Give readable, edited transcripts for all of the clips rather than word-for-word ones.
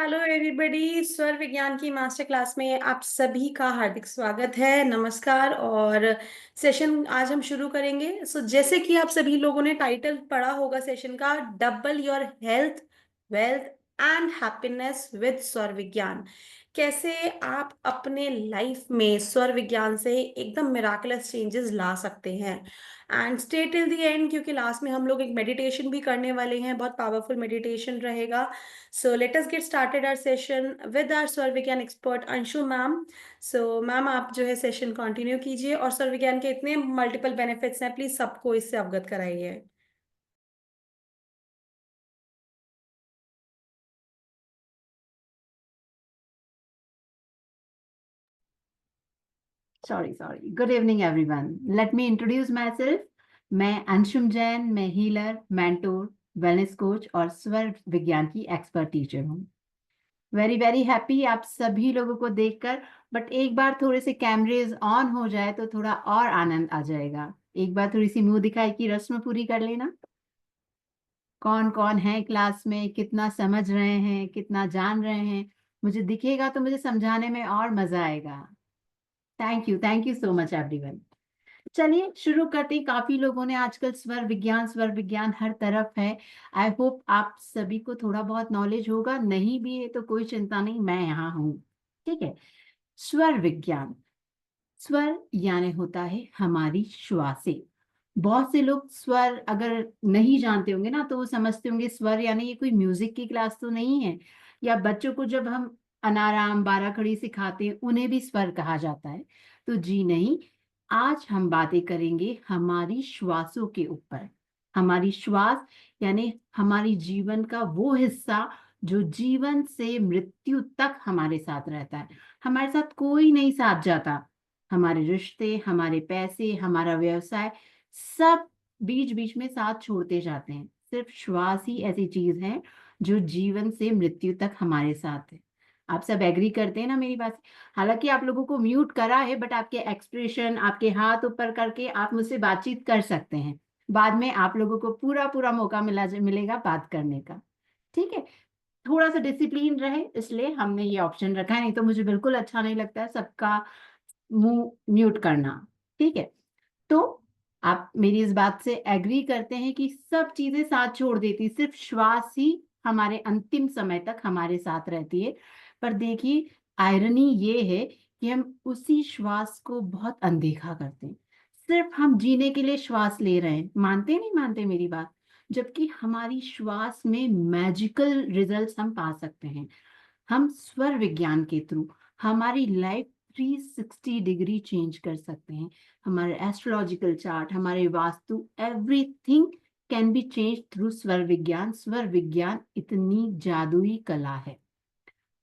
Hello everybody. स्वर विज्ञान की मास्टर क्लास में आप सभी का हार्दिक स्वागत है। नमस्कार। और सेशन आज हम शुरू करेंगे। जैसे कि आप सभी लोगों ने टाइटल पढ़ा होगा सेशन का, double your health, wealth and happiness with स्वर विज्ञान। कैसे आप अपने लाइफ में स्वर विज्ञान से एकदम मिराकुलस चेंजेस ला सकते हैं। And stay till the end, क्योंकि लास्ट में हम लोग एक मेडिटेशन भी करने वाले हैं। बहुत पावरफुल मेडिटेशन रहेगा। So let us get started our session with our स्वर विज्ञान एक्सपर्ट अंशु मैम। मैम, आप जो है सेशन कंटिन्यू कीजिए और स्वर विज्ञान के इतने मल्टीपल बेनिफिट्स हैं, प्लीज सबको इससे अवगत कराइए। Sorry good evening everyone, let me introduce my self. मैं अंशुम जैन, मैं हीलर, मेंटोर, वेलनेस कोच और स्वर विज्ञान की एक्सपर्ट टीचर हूँ। वेरी वेरी हैप्पी आप सभी लोगों को देखकर। बट एक बार थोड़े से कैमरेज ऑन हो जाए तो थोड़ा और आनंद आ जाएगा। एक बार थोड़ी सी मुंह दिखाई की रस्म पूरी कर लेना। कौन कौन है क्लास में, कितना समझ रहे हैं, कितना जान रहे हैं, मुझे दिखेगा तो मुझे समझाने में और मजा आएगा। Thank you so much everyone. चलिए शुरू करते हैं। काफी लोगों ने आजकल स्वर विज्ञान हर तरफ है। आई होप आप सभी को थोड़ा बहुत नॉलेज होगा, नहीं भी है तो कोई चिंता नहीं, मैं यहाँ हूँ। ठीक है। स्वर विज्ञान, स्वर यानी होता है हमारी श्वासें। बहुत से लोग स्वर अगर नहीं जानते होंगे ना तो वो समझते होंगे स्वर यानी ये कोई म्यूजिक की क्लास तो नहीं है, या बच्चों को जब हम अनाराम बाराखड़ी सिखाते हैं उन्हें भी स्वर कहा जाता है। तो जी नहीं, आज हम बातें करेंगे हमारी श्वासों के ऊपर। हमारी श्वास यानी हमारी जीवन का वो हिस्सा जो जीवन से मृत्यु तक हमारे साथ रहता है। हमारे साथ कोई नहीं साथ जाता। हमारे रिश्ते, हमारे पैसे, हमारा व्यवसाय, सब बीच बीच में साथ छोड़ते जाते हैं। सिर्फ श्वास ही ऐसी चीज है जो जीवन से मृत्यु तक हमारे साथ है। आप सब एग्री करते हैं ना मेरी बात से? हालांकि आप लोगों को म्यूट करा है, बट आपके एक्सप्रेशन, आपके हाथ ऊपर करके आप मुझसे बातचीत कर सकते हैं। बाद में आप लोगों को पूरा पूरा मौका मिलेगा बात करने का। ठीक है। थोड़ा सा डिसिप्लिन रहे इसलिए हमने ये ऑप्शन रखा है, नहीं तो मुझे बिल्कुल अच्छा नहीं लगता है सबका मुंह म्यूट करना। ठीक है। तो आप मेरी इस बात से एग्री करते हैं कि सब चीजें साथ छोड़ देती, सिर्फ श्वास ही हमारे अंतिम समय तक हमारे साथ रहती है। पर देखिए, आयरनी ये है कि हम उसी श्वास को बहुत अनदेखा करते हैं। सिर्फ हम जीने के लिए श्वास ले रहे हैं, मानते नहीं मानते मेरी बात? जबकि हमारी श्वास में मैजिकल रिजल्ट्स हम पा सकते हैं। हम स्वर विज्ञान के थ्रू हमारी लाइफ 360 डिग्री चेंज कर सकते हैं। हमारे एस्ट्रोलॉजिकल चार्ट, हमारे vastu, everything can be change through स्वर विज्ञान। स्वर विज्ञान इतनी जादुई कला है।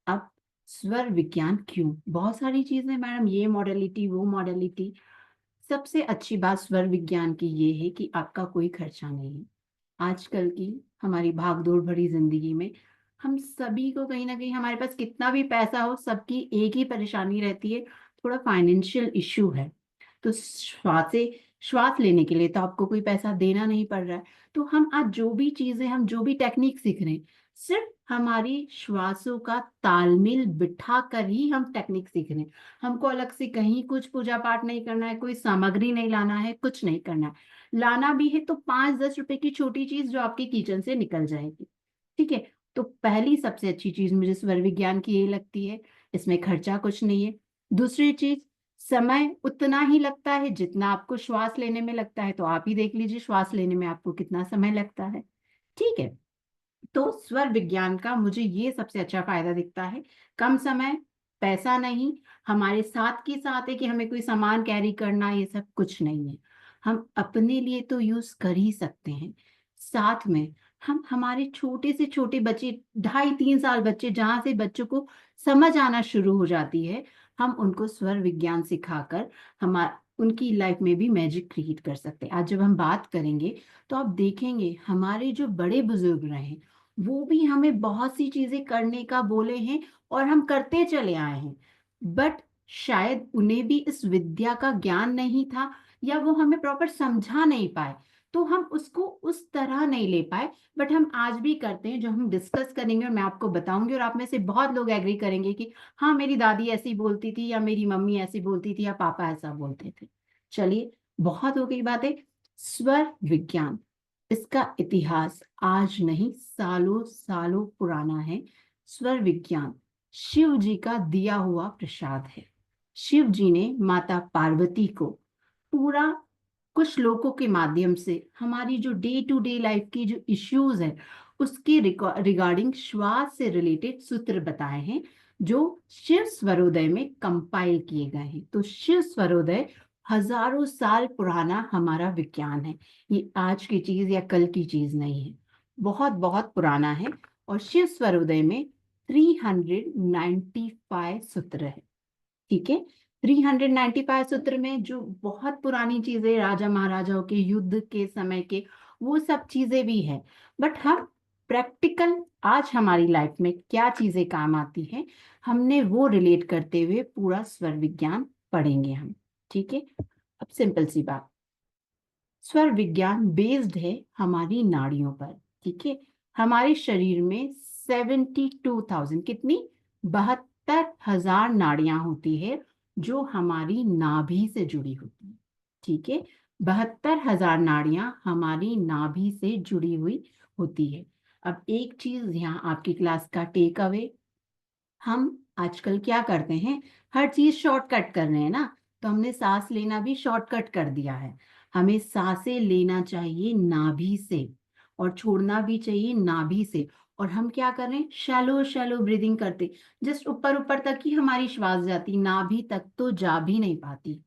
अब स्वर विज्ञान क्यों? बहुत सारी चीजें मैडम, ये मॉडलिटी वो मॉडलिटी। सबसे अच्छी बात स्वर विज्ञान की ये है कि आपका कोई खर्चा नहीं है। आजकल की हमारी भागदौड़ भरी जिंदगी में हम सभी को कहीं ना कहीं, हमारे पास कितना भी पैसा हो, सबकी एक ही परेशानी रहती है, थोड़ा फाइनेंशियल इश्यू है। तो श्वास लेने के लिए तो आपको कोई पैसा देना नहीं पड़ रहा है। तो हम आज जो भी चीजें, हम जो भी टेक्निक सीख रहे हैं, सिर्फ हमारी श्वासों का तालमेल बिठा कर ही हम टेक्निक सीख रहे हैं। हमको अलग से कहीं कुछ पूजा पाठ नहीं करना है, कोई सामग्री नहीं लाना है, कुछ नहीं करना है। लाना भी है तो 5-10 रुपए की छोटी चीज जो आपके किचन से निकल जाएगी। ठीक है। तो पहली सबसे अच्छी चीज मुझे स्वर विज्ञान की ये लगती है, इसमें खर्चा कुछ नहीं है। दूसरी चीज, समय उतना ही लगता है जितना आपको श्वास लेने में लगता है। तो आप ही देख लीजिए श्वास लेने में आपको कितना समय लगता है। ठीक है। तो स्वर विज्ञान का मुझे ये सबसे अच्छा फायदा दिखता है। कम समय, पैसा नहीं, हमारे साथ के साथ है कि हमें कोई सामान कैरी करना, ये सब कुछ नहीं है। हम अपने लिए तो यूज कर ही सकते हैं। साथ में हम हमारे छोटे से छोटे बच्चे, 2.5-3 साल बच्चे, जहां से बच्चों को समझ आना शुरू हो जाती है, हम उनको स्वर विज्ञान सिखाकर हमारा उनकी लाइफ में भी मैजिक क्रिएट कर सकते हैं। आज जब हम बात करेंगे तो आप देखेंगे हमारे जो बड़े बुजुर्ग रहे, वो भी हमें बहुत सी चीजें करने का बोले हैं और हम करते चले आए हैं। बट शायद उन्हें भी इस विद्या का ज्ञान नहीं था, या वो हमें प्रॉपर समझा नहीं पाए। तो हम उसको उस तरह नहीं ले पाए, बट हम आज भी करते हैं। जो हम डिस्कस करेंगे और मैं आपको बताऊंगी, और आप में से बहुत लोग एग्री करेंगे कि हाँ, मेरी दादी ऐसी बोलती थी, या मेरी मम्मी ऐसी बोलती थी, या पापा ऐसा बोलते थे। चलिए, बहुत हो गई बातें। स्वर विज्ञान, इसका इतिहास आज नहीं, सालों सालों पुराना है। स्वर विज्ञान शिव जी का दिया हुआ प्रसाद है। शिव जी ने माता पार्वती को पूरा कुछ श्लोकों के माध्यम से हमारी जो डे टू डे लाइफ की जो इश्यूज है उसके रिगार्डिंग श्वास से रिलेटेड सूत्र बताए हैं, जो शिव स्वरोदय में कंपाइल किए गए हैं। तो शिव स्वरोदय हजारों साल पुराना हमारा विज्ञान है। ये आज की चीज या कल की चीज नहीं है, बहुत बहुत पुराना है। और शिव स्वरोदय में 395 सूत्र है। ठीक है, 395 सूत्र में जो बहुत पुरानी चीजें, राजा महाराजाओं के युद्ध के समय के, वो सब चीजें भी है। बट हम प्रैक्टिकल आज हमारी लाइफ में क्या चीजें काम आती हैं, हमने वो रिलेट करते हुए पूरा स्वर विज्ञान पढ़ेंगे हम। ठीक है, अब सिंपल सी बात, स्वर विज्ञान बेस्ड है हमारी नाड़ियों पर। ठीक है, हमारे शरीर में 72,000, कितनी, 72,000 नाड़ियां होती है, जो हमारी नाभि से जुड़ी होती है। ठीक है, 72,000 नाड़ियां हमारी नाभि से जुड़ी हुई होती है। अब एक चीज यहाँ आपकी क्लास का टेक अवे, हम आजकल क्या करते हैं, हर चीज शॉर्टकट कर रहे हैं ना। तो हमने सांस लेना भी शॉर्टकट कर दिया है। हमें सांसें लेना चाहिए नाभि से, और छोड़ना भी चाहिए नाभि से। और हम क्या कर रहे हैं, शैलो शैलो ब्रीदिंग करते, जस्ट ऊपर ऊपर तक ही हमारी श्वास जाती, नाभि तक तो जा भी नहीं पाती।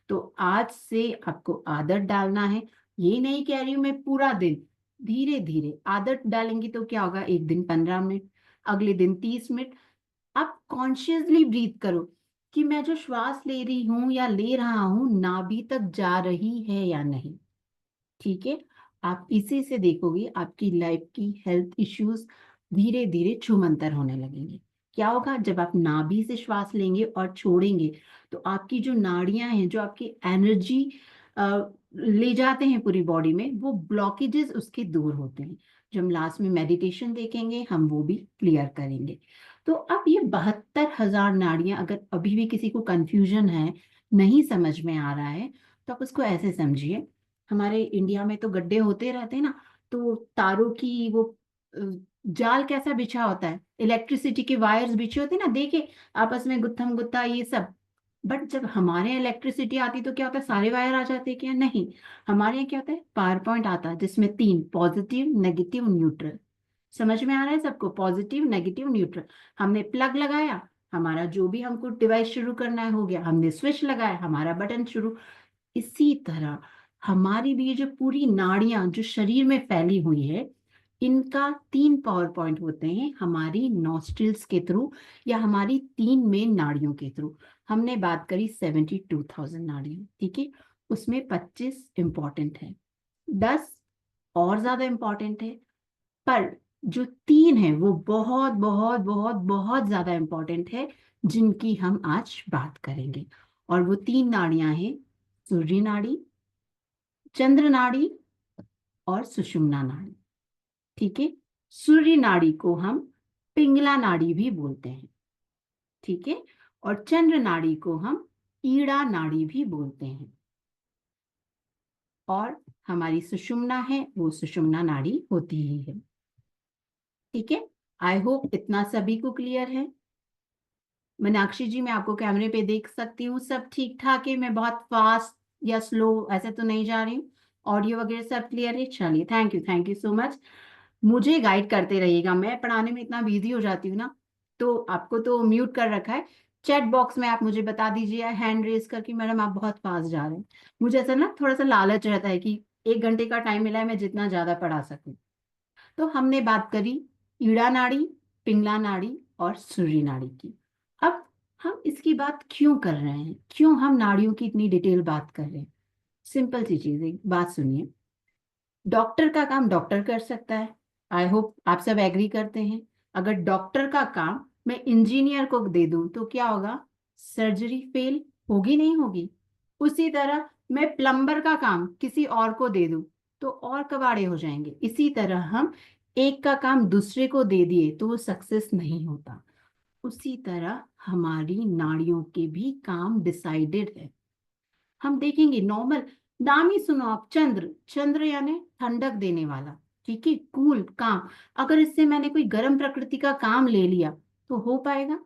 तो आज से आपको आदत डालना है। ये नहीं कह रही हूं मैं पूरा दिन, धीरे धीरे आदत डालेंगी तो क्या होगा, एक दिन 15 मिनट, अगले दिन 30 मिनट। आप कॉन्शियसली ब्रीथ करो कि मैं जो श्वास ले रही हूं या ले रहा हूं, नाभि तक जा रही है या नहीं। ठीक है, आप इसी से देखोगे आपकी लाइफ की हेल्थ इश्यूज धीरे धीरे छूमंतर होने लगेंगे। क्या होगा, जब आप नाभि से श्वास लेंगे और छोड़ेंगे, तो आपकी जो नाड़ियां हैं, जो आपकी एनर्जी ले जाते हैं पूरी बॉडी में, वो ब्लॉकेजेस उसके दूर होते हैं। जो हम लास्ट में मेडिटेशन देखेंगे, हम वो भी क्लियर करेंगे। तो अब ये 72,000 नाड़ियां, अगर अभी भी किसी को कंफ्यूजन है, नहीं समझ में आ रहा है, तो आप उसको ऐसे समझिए, हमारे इंडिया में तो गड्ढे होते रहते हैं ना, तो तारों की वो अ, जाल कैसा बिछा होता है, इलेक्ट्रिसिटी के वायर्स बिछे होते हैं ना, देखे आपस में गुत्थम गुत्था ये सब। बट जब हमारे यहाँ इलेक्ट्रिसिटी आती तो क्या होता है, सारे वायर आ जाते हैं क्या, नहीं। हमारे यहाँ क्या होता है, पावर पॉइंट आता है जिसमें तीन, पॉजिटिव नेगेटिव न्यूट्रल। समझ में आ रहा है सबको, पॉजिटिव नेगेटिव न्यूट्रल। हमने प्लग लगाया, हमारा जो भी हमको डिवाइस शुरू करना है हो गया, हमने स्विच लगाया, हमारा बटन शुरू। इसी तरह हमारी भी ये जो पूरी नाड़ियां जो शरीर में फैली हुई है, इनका तीन पावर पॉइंट होते हैं हमारी नॉस्ट्रिल्स के थ्रू, या हमारी तीन मेन नाड़ियों के थ्रू। हमने बात करी 72,000 नाड़ियां, ठीक है, उसमें 25 इंपॉर्टेंट है, 10 और ज्यादा इंपॉर्टेंट है। पर जो तीन है वो बहुत बहुत बहुत बहुत ज्यादा इंपॉर्टेंट है, जिनकी हम आज बात करेंगे। और वो तीन नाड़ियां हैं, सूर्य नाड़ी, चंद्र नाड़ी और सुषुम्ना नाड़ी। ठीक है, सूर्य नाड़ी को हम पिंगला नाड़ी भी बोलते हैं। ठीक है, और चंद्र नाड़ी को हम ईड़ा नाड़ी भी बोलते हैं। और हमारी सुषुम्ना है, वो सुषुम्ना नाड़ी होती ही है। ठीक है, आई होप इतना सभी को क्लियर है। मीनाक्षी जी, मैं आपको कैमरे पे देख सकती हूँ, सब ठीक ठाक है, मैं बहुत फास्ट या स्लो ऐसे तो नहीं जा रही हूँ, ऑडियो वगैरह सब क्लियर है। चलिए, थैंक यू सो मच। मुझे गाइड करते रहिएगा, मैं पढ़ाने में इतना बिजी हो जाती हूँ ना, तो आपको तो म्यूट कर रखा है। चैट बॉक्स में आप मुझे बता दीजिए हैंड रेज करके, मैडम आप बहुत फास्ट जा रहे हैं। मुझे ऐसा ना थोड़ा सा लालच रहता है कि 1 घंटे का टाइम मिला है, मैं जितना ज्यादा पढ़ा सकूं। तो हमने बात करी ईड़ा नाड़ी, पिंगला नाड़ी और सूर्य नाड़ी की। अब हम इसकी बात क्यों कर रहे हैं, क्यों हम नाड़ियों की इतनी डिटेल बात कर रहे हैं। सिंपल सी चीज है, बात सुनिए। डॉक्टर का काम डॉक्टर कर सकता है, आई होप आप सब एग्री करते हैं। अगर डॉक्टर का काम मैं इंजीनियर को दे दूं तो क्या होगा, सर्जरी फेल होगी नहीं होगी। उसी तरह मैं प्लम्बर का काम किसी और को दे दूं, तो और कबाड़े हो जाएंगे। इसी तरह हम एक का काम दूसरे को दे दिए तो वो सक्सेस नहीं होता। उसी तरह हमारी नाड़ियों के भी काम डिसाइडेड है। हम देखेंगे नॉर्मल नाम ही सुनो आप, चंद्र, चंद्र यानी ठंडक देने वाला, ठीक है, कूल, काम। अगर इससे मैंने कोई गर्म प्रकृति का काम ले लिया तो हो पाएगा?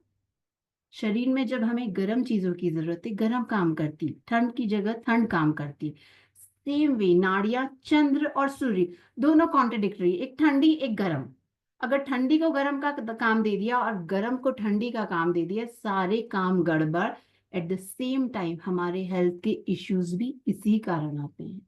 शरीर में जब हमें गर्म चीजों की जरूरत है, गर्म काम करती, ठंड की जगह ठंड काम करती। सेम वे नाड़ियां, चंद्र और सूर्य दोनों कॉन्ट्रडिक्टरी, एक ठंडी एक गर्म। अगर ठंडी को गर्म का काम दे दिया और गर्म को ठंडी का काम दे दिया, सारे काम गड़बड़। एट द सेम टाइम हमारे हेल्थ के इश्यूज भी इसी कारण आते हैं।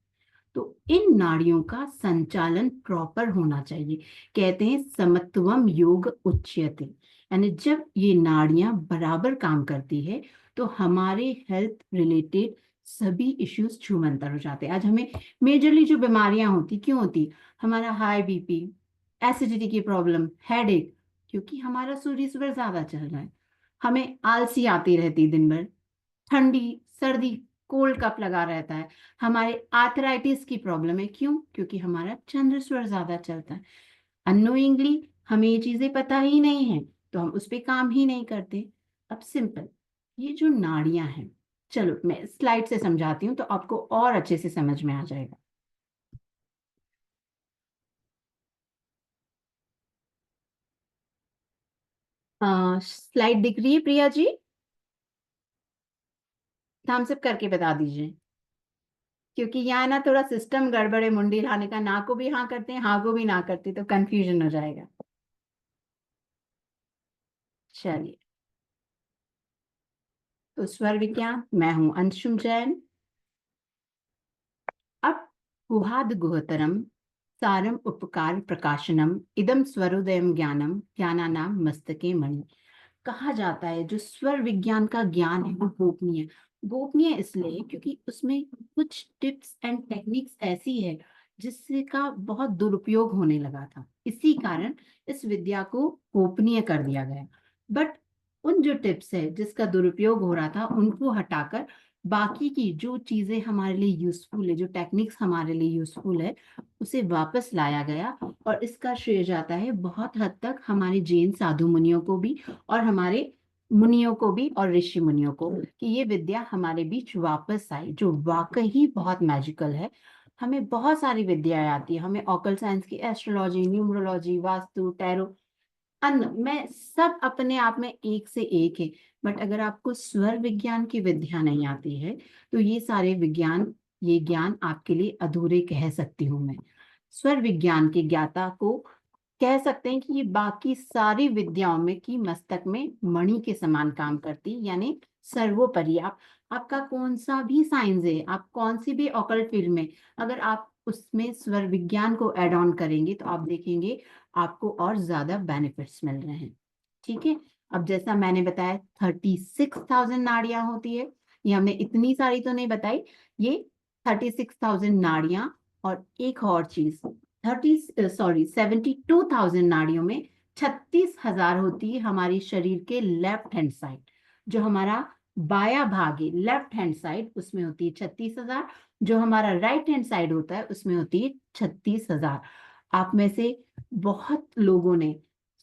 तो इन नाड़ियों का संचालन प्रॉपर होना चाहिए। कहते हैं समत्वम योग उच्यते, यानी जब ये नाड़ियां बराबर काम करती है तो हमारे हेल्थ रिलेटेड सभी इश्यूज छूमंतर हो जाते हैं। आज हमें मेजरली जो बीमारियां होती क्यों होती? हमारा हाई बीपी, एसिडिटी की प्रॉब्लम, हेडेक, क्योंकि हमारा सूर्य सुबह ज्यादा चल रहा है। हमें आलसी आती रहती दिन भर, ठंडी सर्दी कोल्ड कप लगा रहता है। हमारे आर्थराइटिस की प्रॉब्लम है, क्यों? क्योंकि हमारा चंद्र स्वर ज्यादा चलता है। अनोइंगली हमें ये चीजें पता ही नहीं है तो हम उस पर काम ही नहीं करते। अब सिंपल, ये जो नाड़ियां हैं, चलो मैं स्लाइड से समझाती हूँ तो आपको और अच्छे से समझ में आ जाएगा। स्लाइड दिख रही है प्रिया जी? थम्स अप करके बता दीजिए, क्योंकि यहाँ ना थोड़ा सिस्टम गड़बड़ है, मुंडी हिलाने का, ना को भी हाँ करते हैं, हाँ को भी ना करते, तो कंफ्यूजन हो जाएगा। चलिए, तो स्वर विज्ञान, मैं हूं अंशुम जैन। अब गुहाद गुहतरम सारम उपकार प्रकाशनम इदम स्वरोदयम ज्ञानम ज्ञानानाम मस्तके मणि। कहा जाता है जो स्वर विज्ञान का ज्ञान है वो गोपनीय। गोपनीय इसलिए क्योंकि उसमें कुछ टिप्स एंड टेक्निक्स ऐसी है जिससे का बहुत दुरुपयोग होने लगा था, इसी कारण इस विद्या को गोपनीय कर दिया गया। बट उन जो टिप्स है जिसका दुरुपयोग हो रहा था उनको हटाकर बाकी की जो चीजें हमारे लिए यूजफुल है, जो टेक्निक्स हमारे लिए यूजफुल है, उसे वापस लाया गया। और इसका श्रेय जाता है बहुत हद तक हमारे जैन साधु मुनियों को भी, और हमारे मुनियों को भी, और ऋषि मुनियों को, कि ये विद्या हमारे बीच वापस आई जो वाकई ही बहुत मैजिकल है। हमें बहुत सारी विद्याएं आती है, हमें ऑकल साइंस की, एस्ट्रोलॉजी, न्यूमरोलॉजी, वास्तु, टैरो, अन्न में सब अपने आप में एक से एक है। बट अगर आपको स्वर विज्ञान की विद्या नहीं आती है तो ये सारे विज्ञान, ये ज्ञान आपके लिए अधूरे कह सकती हूँ मैं। स्वर विज्ञान के ज्ञाता को कह सकते हैं कि ये बाकी सारी विद्याओं में की मस्तक में मणि के समान काम करती, यानी सर्वोपरि। आप, आपका कौन सा भी साइंस है, आप कौन सी भी ऑकल्ट फील्ड में, अगर आप उसमें स्वर विज्ञान को एड ऑन करेंगे तो आप देखेंगे आपको और ज्यादा बेनिफिट्स मिल रहे हैं। ठीक है, अब जैसा मैंने बताया 36,000 नाड़ियां होती है, ये हमने इतनी सारी तो नहीं बताई, ये 36,000 नाड़ियां। और एक और चीज, 72,000 नाड़ियों में 36,000 होती है हमारी शरीर के लेफ्ट हैंड साइड, जो हमारा बाया भाग है लेफ्ट हैंड साइड, उसमें होती है 36,000। जो हमारा राइट हैंड साइड होता है उसमें होती है 36,000। आप में से बहुत लोगों ने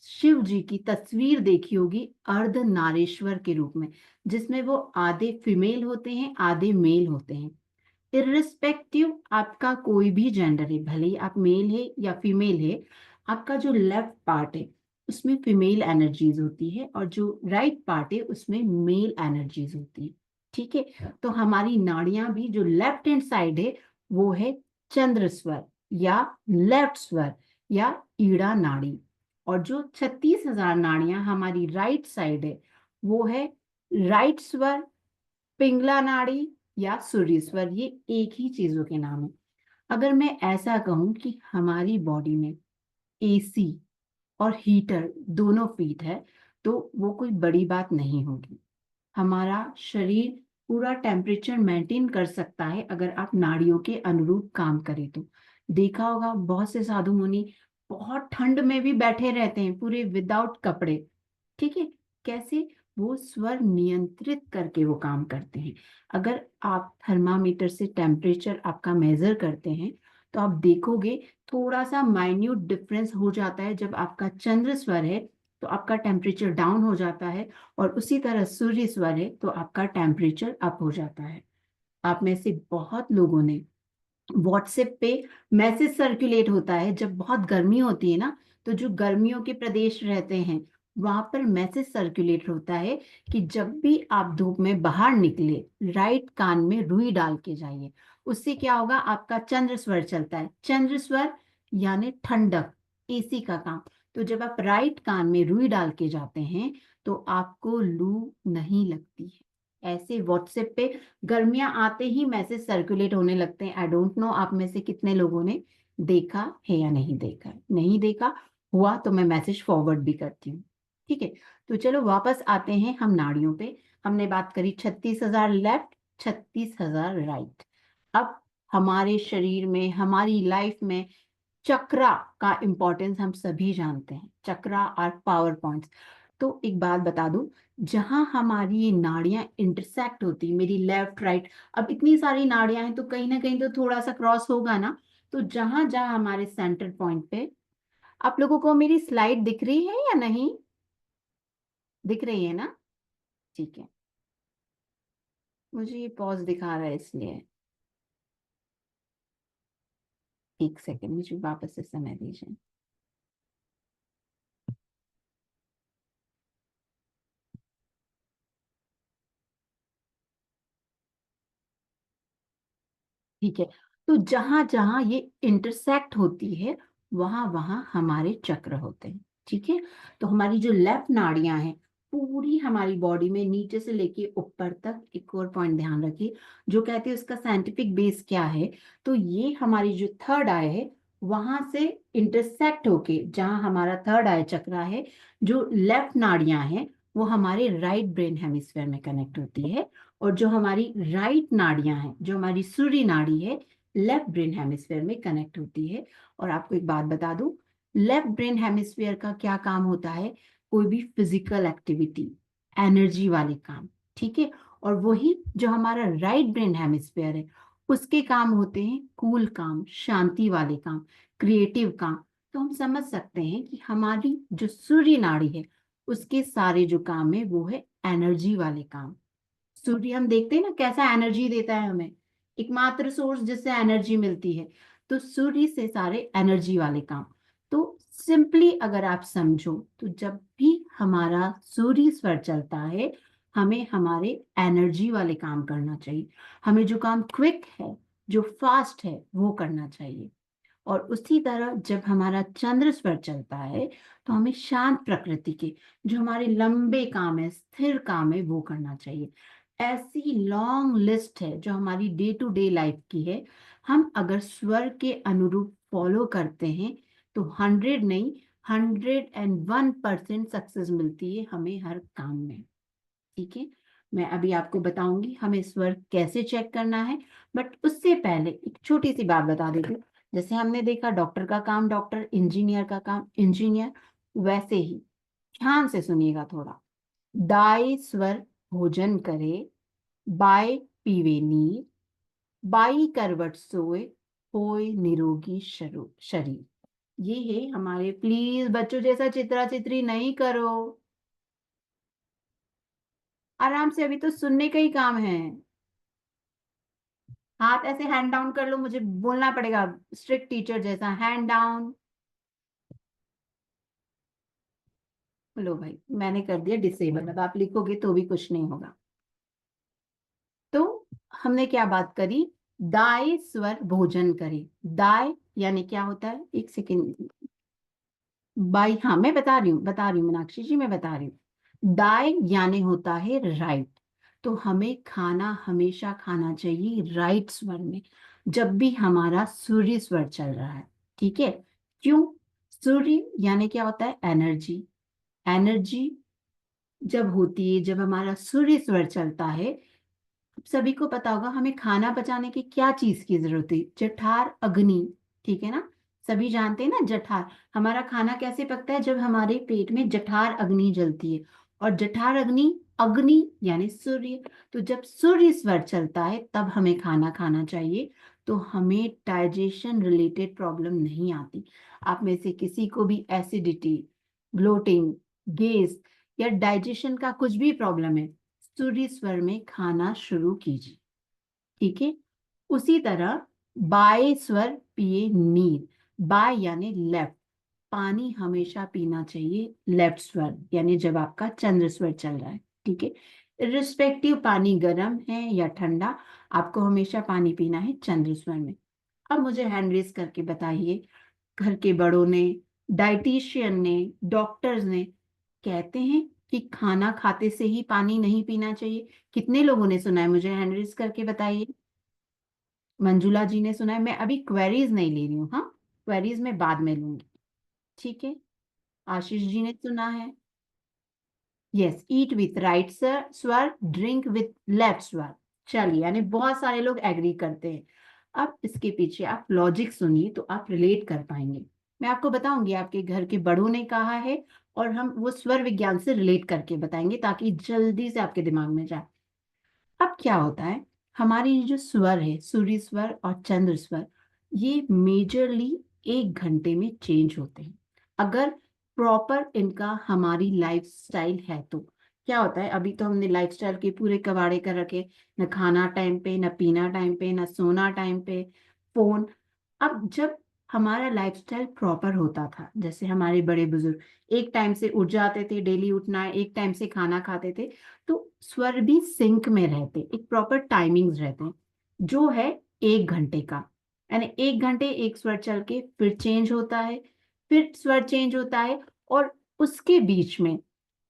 शिव जी की तस्वीर देखी होगी अर्धनारीश्वर के रूप में, जिसमें वो आधे फीमेल होते हैं आधे मेल होते हैं। इर्रिस्पेक्टिव आपका कोई भी जेंडर है, भले ही आप मेल है या फीमेल है, आपका जो लेफ्ट पार्ट है उसमें फीमेल एनर्जीज होती है और जो राइट पार्ट है उसमें मेल एनर्जीज होती है। ठीक है, तो हमारी नाड़ियां भी जो लेफ्ट हैंड साइड है वो है चंद्र स्वर या लेफ्ट स्वर या ईड़ा नाड़ी, और जो 36,000 नाड़ियां हमारी राइट साइड है वो है राइट स्वर, पिंगला नाड़ी या सूर्य स्वर। ये एक ही चीजों के नाम है। अगर मैं ऐसा कहूं कि हमारी बॉडी में एसी और हीटर दोनों फिट है तो वो कोई बड़ी बात नहीं होगी। हमारा शरीर पूरा टेम्परेचर मेंटेन कर सकता है अगर आप नाड़ियों के अनुरूप काम करें तो। देखा होगा बहुत से साधु मुनि बहुत ठंड में भी बैठे रहते हैं पूरे विदाउट कपड़े। ठीक है, कैसे? वो स्वर नियंत्रित करके वो काम करते हैं। अगर आप थर्मामीटर से टेम्परेचर आपका मेजर करते हैं तो आप देखोगे थोड़ा सा माइन्यूट डिफरेंस हो जाता है। जब आपका चंद्र स्वर है तो आपका टेम्परेचर डाउन हो जाता है, और उसी तरह सूर्य स्वर है तो आपका टेम्परेचर अप हो जाता है। आप में से बहुत लोगों ने व्हाट्सएप पे मैसेज सर्कुलेट होता है, जब बहुत गर्मी होती है ना, तो जो गर्मियों के प्रदेश रहते हैं वहां पर मैसेज सर्कुलेट होता है कि जब भी आप धूप में बाहर निकले राइट कान में रुई डाल के जाइए। उससे क्या होगा, आपका चंद्र स्वर चलता है। चंद्र स्वर यानी ठंडक, एसी का काम। तो जब आप राइट कान में रुई डाल के जाते हैं तो आपको लू नहीं लगती है। ऐसे व्हाट्सएप पे गर्मियां आते ही मैसेज सर्कुलेट होने लगते हैं। आई डोंट नो आप में से कितने लोगों ने देखा है या नहीं देखा है। नहीं देखा हुआ तो मैं मैसेज फॉरवर्ड भी करती हूँ। ठीक है, तो चलो वापस आते हैं हम नाड़ियों पे। हमने बात करी 36,000 लेफ्ट, 36,000 राइट। अब हमारे शरीर में, हमारी लाइफ में चक्रा का इंपॉर्टेंस हम सभी जानते हैं। चक्रा और पावर पॉइंट्स। तो एक बात बता दूं, जहां हमारी ये नाड़ियां इंटरसेक्ट होती, मेरी लेफ्ट राइट, अब इतनी सारी नाड़ियां हैं तो कहीं ना कहीं तो थोड़ा सा क्रॉस होगा ना। तो जहां जहां हमारे सेंटर पॉइंट पे, आप लोगों को मेरी स्लाइड दिख रही है या नहीं? दिख रही है ना? ठीक है, मुझे ये पॉज दिखा रहा है इसलिए एक सेकेंड मुझे वापस से समय दीजिए। ठीक है, तो जहां जहां ये इंटरसेक्ट होती है वहां वहां हमारे चक्र होते हैं। ठीक है, तो हमारी जो लेफ्ट नाड़ियां हैं पूरी हमारी बॉडी में नीचे से लेके ऊपर तक, एक और पॉइंट ध्यान रखिए, जो कहते हैं उसका साइंटिफिक बेस क्या है। तो ये हमारी जो थर्ड आई है वहां से इंटरसेक्ट होके, जहां हमारा थर्ड आई चक्र है, जो लेफ्ट नाड़ियां हैं वो हमारे राइट ब्रेन हेमिस्फेयर में कनेक्ट होती है। और जो हमारी राइट नाड़ियां हैं, जो हमारी सूर्य नाड़ी है, लेफ्ट ब्रेन हेमिस्फेयर में कनेक्ट होती है। और आपको एक बात बता दूं, लेफ्ट ब्रेन हेमिस्फेयर का क्या काम होता है, कोई भी फिजिकल एक्टिविटी, एनर्जी वाले काम। ठीक है, और वही जो हमारा राइट ब्रेन हेमिस्फेयर है उसके काम होते हैं कूल काम, शांति वाले काम, क्रिएटिव काम। तो हम समझ सकते हैं कि हमारी जो सूर्य नाड़ी है उसके सारे जो काम है वो है एनर्जी वाले काम। सूर्य हम देखते हैं ना कैसा एनर्जी देता है हमें, एकमात्र सोर्स जिससे एनर्जी मिलती है। तो सूर्य से सारे एनर्जी वाले काम। तो सिंपली अगर आप समझो तो जब भी हमारा सूर्य स्वर चलता है हमें हमारे एनर्जी वाले काम करना चाहिए। हमें जो काम क्विक है, जो फास्ट है वो करना चाहिए। और उसी तरह जब हमारा चंद्र स्वर चलता है तो हमें शांत प्रकृति के, जो हमारे लंबे काम है, स्थिर काम है वो करना चाहिए। ऐसी लॉन्ग लिस्ट है जो हमारी डे टू डे लाइफ की है। हम अगर स्वर के अनुरूप फॉलो करते हैं तो 100 नहीं, 101% सक्सेस मिलती है हमें हर काम में। ठीक है, मैं अभी आपको बताऊंगी हमें स्वर कैसे चेक करना है। बट उससे पहले एक छोटी सी बात बता देती हूँ। जैसे हमने देखा डॉक्टर का काम डॉक्टर, इंजीनियर का काम इंजीनियर, वैसे ही ध्यान से सुनिएगा थोड़ा। दाई स्वर भोजन करे, बाय पीवे नीर, बाई करवट सोए, होए निरोगी शरीर। ये है हमारे, प्लीज बच्चों जैसा चित्रा चित्री नहीं करो, आराम से, अभी तो सुनने का ही काम है। हाथ ऐसे हैंड डाउन कर लो, मुझे बोलना पड़ेगा स्ट्रिक्ट टीचर जैसा, हैंड डाउन। लो भाई, मैंने कर दिया डिसेबल, अब आप लिखोगे तो भी कुछ नहीं होगा। तो हमने क्या बात करी, दाय स्वर भोजन करे। दाय यानी क्या होता है, एक सेकेंड, बाई, हाँ मैं बता रही हूँ मीनाक्षी जी, मैं बता रही हूँ। दाय यानी होता है राइट। तो हमें खाना हमेशा खाना चाहिए राइट स्वर में, जब भी हमारा सूर्य स्वर चल रहा है। ठीक है, क्यों? सूर्य यानी क्या होता है, एनर्जी। एनर्जी जब होती है, जब हमारा सूर्य स्वर चलता है, सभी को पता होगा हमें खाना पचाने की क्या चीज की जरूरत है, जठार अग्नि। ठीक है ना, सभी जानते हैं ना जठार। हमारा खाना कैसे पकता है, जब हमारे पेट में जठार अग्नि जलती है। और जठार अग्नि, अग्नि यानी सूर्य। तो जब सूर्य स्वर चलता है तब हमें खाना खाना चाहिए। तो हमें डाइजेशन रिलेटेड प्रॉब्लम नहीं आती। आप में से किसी को भी एसिडिटी, ब्लोटिंग, गैस या डाइजेशन का कुछ भी प्रॉब्लम है, सूर्य स्वर में खाना शुरू कीजिए। ठीक है। उसी तरह बाय स्वर पिए नीर। बाय यानी लेफ्ट, पानी हमेशा पीना चाहिए लेफ्ट स्वर, यानी जब आपका चंद्र स्वर चल रहा है। ठीक है। रिस्पेक्टिव पानी गर्म है या ठंडा, आपको हमेशा पानी पीना है चंद्र स्वर में। अब मुझे हैंड रेज करके बताइए, घर के बड़ों ने, डाइटिशियन ने, डॉक्टर्स ने कहते हैं कि खाना खाते से ही पानी नहीं पीना चाहिए? कितने लोगों ने सुना है? मुझे हैंड रेज करके बताइए। मंजुला जी ने सुना है। मैं अभी क्वेरीज नहीं ले रही हूँ, हाँ, क्वेरीज मैं बाद में लूंगी। ठीक है। आशीष जी ने सुना है। यस, ईट विथ राइट स्वर, ड्रिंक विथ लेफ्ट स्वर। चलिए, यानी बहुत सारे लोग एग्री करते हैं। अब इसके पीछे आप लॉजिक सुनिए तो आप रिलेट कर पाएंगे। मैं आपको बताऊंगी आपके घर के बड़ों ने कहा है, और हम वो स्वर विज्ञान से रिलेट करके बताएंगे ताकि जल्दी से आपके दिमाग में जाए। अब क्या होता है, हमारी जो स्वर है, सूर्य स्वर और चंद्र स्वर, ये मेजरली 1 घंटे में चेंज होते हैं, अगर प्रॉपर इनका हमारी लाइफस्टाइल है तो। क्या होता है, अभी तो हमने लाइफस्टाइल के पूरे कबाड़े कर रखे, न खाना टाइम पे, न पीना टाइम पे, न सोना टाइम पे, फोन। अब जब हमारा लाइफस्टाइल प्रॉपर होता था, जैसे हमारे बड़े बुजुर्ग एक टाइम से उठ जाते थे, डेली उठना है, एक टाइम से खाना खाते थे, तो स्वर भी सिंक में रहते, एक प्रॉपर टाइमिंग्स रहते हैं, जो है 1 घंटे का। यानी 1 घंटे एक स्वर चल के फिर चेंज होता है, फिर स्वर चेंज होता है, और उसके बीच में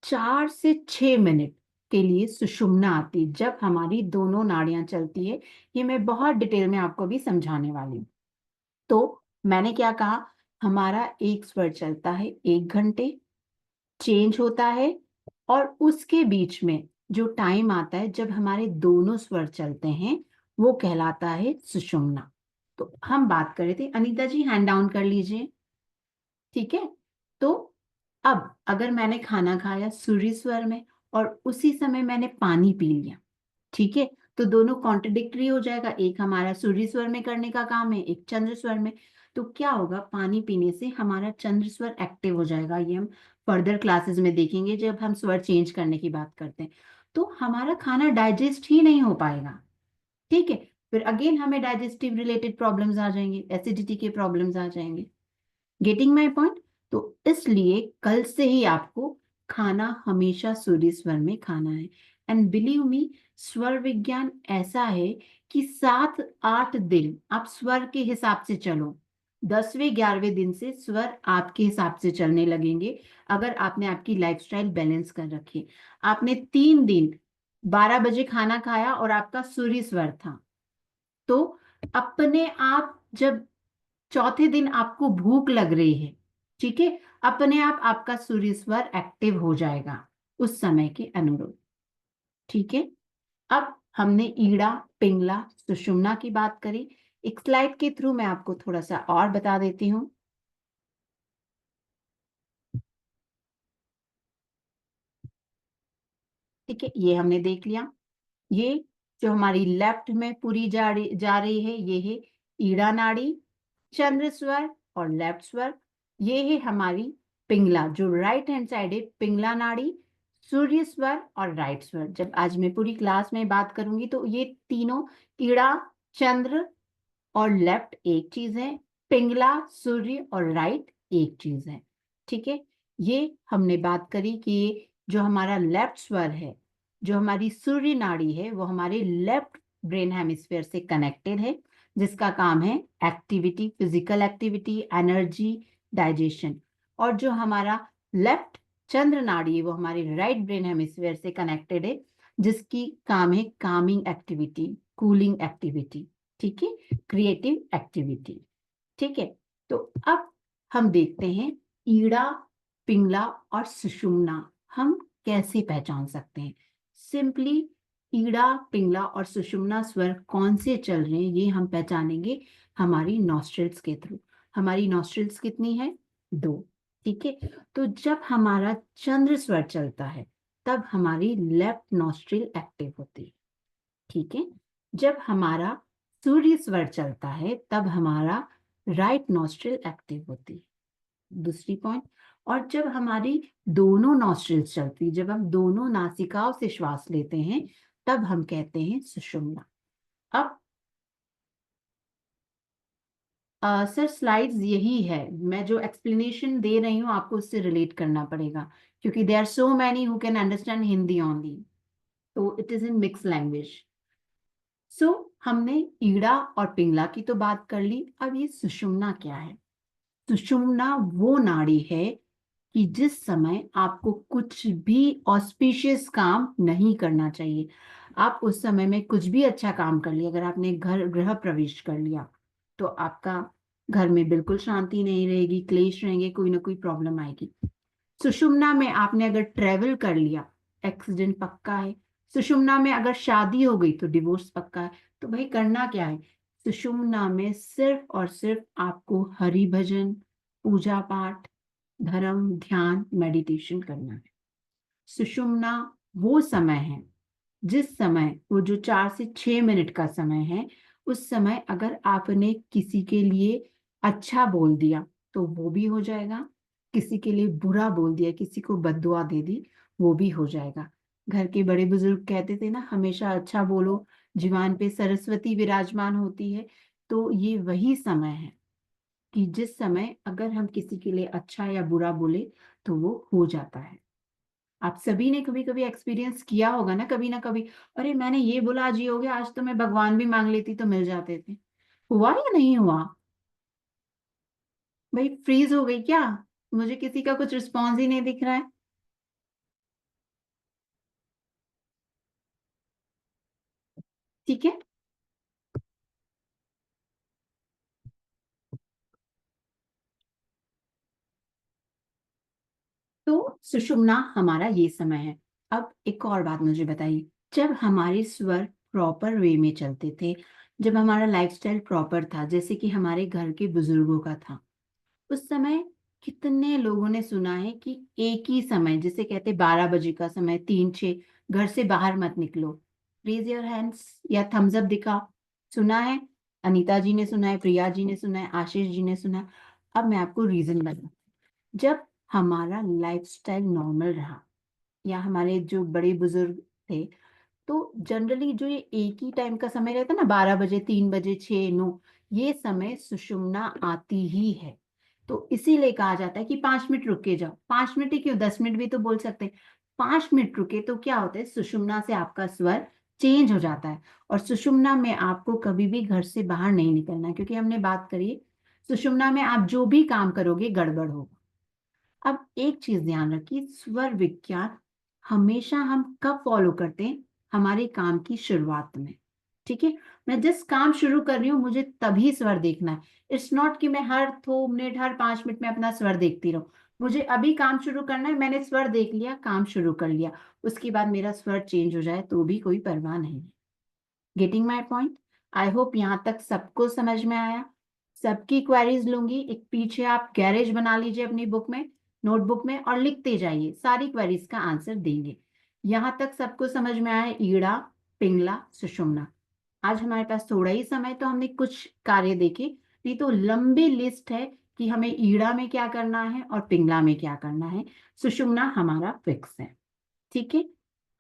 4 से 6 मिनट के लिए सुषुम्ना आती है, जब हमारी दोनों नाड़ियां चलती है। ये मैं बहुत डिटेल में आपको भी समझाने वाली हूँ। तो मैंने क्या कहा, हमारा एक स्वर चलता है 1 घंटे, चेंज होता है, और उसके बीच में जो टाइम आता है जब हमारे दोनों स्वर चलते हैं, वो कहलाता है सुषुम्ना। तो हम बात कर रहे थे, अनीता जी हैंड डाउन कर लीजिए। ठीक है। तो अब अगर मैंने खाना खाया सूर्य स्वर में और उसी समय मैंने पानी पी लिया, ठीक है, तो दोनों कॉन्ट्रडिक्टरी हो जाएगा। एक हमारा सूर्य स्वर में करने का काम है, एक चंद्र स्वर में। तो क्या होगा, पानी पीने से हमारा चंद्र स्वर एक्टिव हो जाएगा। ये हम फर्दर क्लासेस में देखेंगे जब हम स्वर चेंज करने की बात करते हैं। तो हमारा खाना डाइजेस्ट ही नहीं हो पाएगा। ठीक है। फिर अगेन हमें डाइजेस्टिव रिलेटेड प्रॉब्लम्स आ जाएंगे, एसिडिटी के प्रॉब्लम्स आ जाएंगे। Getting my point? तो इसलिए कल से ही आपको खाना हमेशा सूर्य स्वर में खाना है। एंड बिलीव मी, स्वर विज्ञान ऐसा है कि 7-8 दिन आप स्वर के हिसाब से चलो, 10वें 11वें दिन से स्वर आपके हिसाब से चलने लगेंगे, अगर आपने आपकी लाइफस्टाइल बैलेंस कर रखी। आपने 3 दिन 12 बजे खाना खाया और आपका सूर्य स्वर था, तो अपने आप जब चौथे दिन आपको भूख लग रही है, ठीक है, अपने आप आपका सूर्य स्वर एक्टिव हो जाएगा उस समय के अनुरूप। ठीक है। अब हमने ईड़ा, पिंगला, सुषुम्ना की बात करी। एक स्लाइड के थ्रू मैं आपको थोड़ा सा और बता देती हूँ। ठीक है, ये हमने देख लिया। ये जो हमारी लेफ्ट में पूरी जा रही है, ये है ईड़ा नाड़ी, चंद्र स्वर और लेफ्ट स्वर। ये है हमारी पिंगला, जो राइट हैंड साइड है, पिंगला नाड़ी, सूर्य स्वर और राइट स्वर। जब आज मैं पूरी क्लास में बात करूंगी तो ये तीनों, ईड़ा, चंद्र और लेफ्ट एक चीज है, पिंगला, सूर्य और राइट एक चीज है। ठीक है। ये हमने बात करी कि जो हमारा लेफ्ट स्वर है, जो हमारी सूर्य नाड़ी है, वो हमारे लेफ्ट ब्रेन हेमिस्फेयर से कनेक्टेड है, जिसका काम है activity, physical activity, energy, digestion. और जो हमारा लेफ्ट चंद्र नाड़ी है, वो हमारे राइट ब्रेन हेमिस्फेयर से कनेक्टेड है, जिसकी काम है कामिंग एक्टिविटी, कूलिंग एक्टिविटी। ठीक है, क्रिएटिव एक्टिविटी। ठीक है। तो अब हम देखते हैं ईड़ा, पिंगला और सुषुम्ना हम कैसे पहचान सकते हैं। सिंपली ईड़ा, पिंगला और सुषुम्ना स्वर कौन से चल रहे हैं, ये हम पहचानेंगे हमारी नॉस्ट्रिल्स के थ्रू। हमारी नॉस्ट्रिल्स कितनी है? 2। ठीक है। तो जब हमारा चंद्र स्वर चलता है, तब हमारी लेफ्ट नॉस्ट्रिल एक्टिव होती है। ठीक है। जब हमारा सूर्य स्वर चलता है तब हमारा राइट नॉस्ट्रिल एक्टिव होती है। दूसरी पॉइंट, और जब हमारी दोनों नॉस्ट्रिल्स चलती, जब हम दोनों नासिकाओं से श्वास लेते हैं, तब हम कहते हैं सुषुम्ना। अब सर स्लाइड्स यही है, मैं जो एक्सप्लेनेशन दे रही हूँ आपको उससे रिलेट करना पड़ेगा, क्योंकि there are so many who can understand Hindi only, तो it is in mix language. So हमने ईड़ा और पिंगला की तो बात कर ली, अब ये सुषुम्ना क्या है? सुषुम्ना वो नाड़ी है कि जिस समय आपको कुछ भी ऑस्पिशियस काम नहीं करना चाहिए, आप उस समय में कुछ भी अच्छा काम कर लिया, अगर आपने घर गृह प्रवेश कर लिया तो आपका घर में बिल्कुल शांति नहीं रहेगी, क्लेश रहेंगे, कोई ना कोई प्रॉब्लम आएगी। सुषुम्ना में आपने अगर ट्रेवल कर लिया, एक्सीडेंट पक्का है। सुषुम्ना में अगर शादी हो गई तो डिवोर्स पक्का है। तो भाई करना क्या है? सुषुम्ना में सिर्फ और सिर्फ आपको हरि भजन, पूजा पाठ, धर्म, ध्यान, मेडिटेशन करना है। सुषुम्ना वो समय है जिस समय, वो जो 4 से 6 मिनट का समय है, उस समय अगर आपने किसी के लिए अच्छा बोल दिया तो वो भी हो जाएगा, किसी के लिए बुरा बोल दिया, किसी को बद्दुआ दे दी, वो भी हो जाएगा। घर के बड़े बुजुर्ग कहते थे ना, हमेशा अच्छा बोलो, जीवान पे सरस्वती विराजमान होती है। तो ये वही समय है कि जिस समय अगर हम किसी के लिए अच्छा या बुरा बोले तो वो हो जाता है। आप सभी ने कभी कभी एक्सपीरियंस किया होगा ना कभी, अरे मैंने ये बोला आज ये हो गया, आज तो मैं भगवान भी मांग लेती तो मिल जाते थे। हुआ या नहीं हुआ? भाई फ्रीज हो गई क्या? मुझे किसी का कुछ रिस्पॉन्स ही नहीं दिख रहा है। ठीक है, तो सुषुम्ना हमारा ये समय है। अब एक और बात मुझे बताइए, जब हमारे स्वर प्रॉपर वे में चलते थे, जब हमारा लाइफस्टाइल प्रॉपर था, जैसे कि हमारे घर के बुजुर्गों का था, उस समय कितने लोगों ने सुना है कि एक ही समय, जिसे कहते 12 बजे का समय, 3 6, घर से बाहर मत निकलो। रेज योर हैंड्स या थम्स अप दिखाओ। सुना है? अनीता जी ने सुना है, प्रिया जी ने सुना है, आशीष जी ने सुना है। अब मैं आपको रीजन बताऊं। जब हमारा लाइफस्टाइल नॉर्मल रहा, या हमारे जो बड़े बुजुर्ग थे, तो जनरली जो ये एक ही टाइम का समय रहता है ना, 12 बजे, 3 बजे, 6 9, ये समय सुषुम्ना आती ही है। तो इसीलिए कहा जाता है कि 5 मिनट रुक के जाओ। 5 मिनट ही क्यों, 10 मिनट भी तो बोल सकते हैं। 5 मिनट रुके तो क्या होता है, सुषुम्ना से आपका स्वर चेंज हो जाता है। और सुषुम्ना में आपको कभी भी घर से बाहर नहीं निकलना है, क्योंकि हमने बात करी, सुषुम्ना में आप जो भी काम करोगे गड़बड़ होगा। अब एक चीज ध्यान रखिए, स्वर विज्ञान हमेशा हम कब फॉलो करते हैं? हमारे काम की शुरुआत में। ठीक है, मैं जिस काम शुरू कर रही हूँ मुझे तभी स्वर देखना है। इट्स नॉट कि मैं हर 2 मिनट, हर 5 मिनट में अपना स्वर देखती रहूं। मुझे अभी काम शुरू करना है, मैंने स्वर देख लिया, काम शुरू कर लिया, उसके बाद मेरा स्वर चेंज हो जाए तो भी कोई परवाह नहीं है। Getting my point? I hope यहाँ तक सबको समझ में आया। सबकी क्वेरीज लूंगी, एक पीछे आप गैरेज बना लीजिए अपनी बुक में, नोटबुक में, और लिखते जाइए, सारी क्वेरीज का आंसर देंगे। यहाँ तक सबको समझ में आया? ईड़ा, पिंगला, सुषुम्ना। आज हमारे पास थोड़ा ही समय तो हमने कुछ कार्य देखे, नहीं तो लंबी लिस्ट है कि हमें ईड़ा में क्या करना है और पिंगला में क्या करना है। सुषुम्ना हमारा फिक्स है। ठीक है,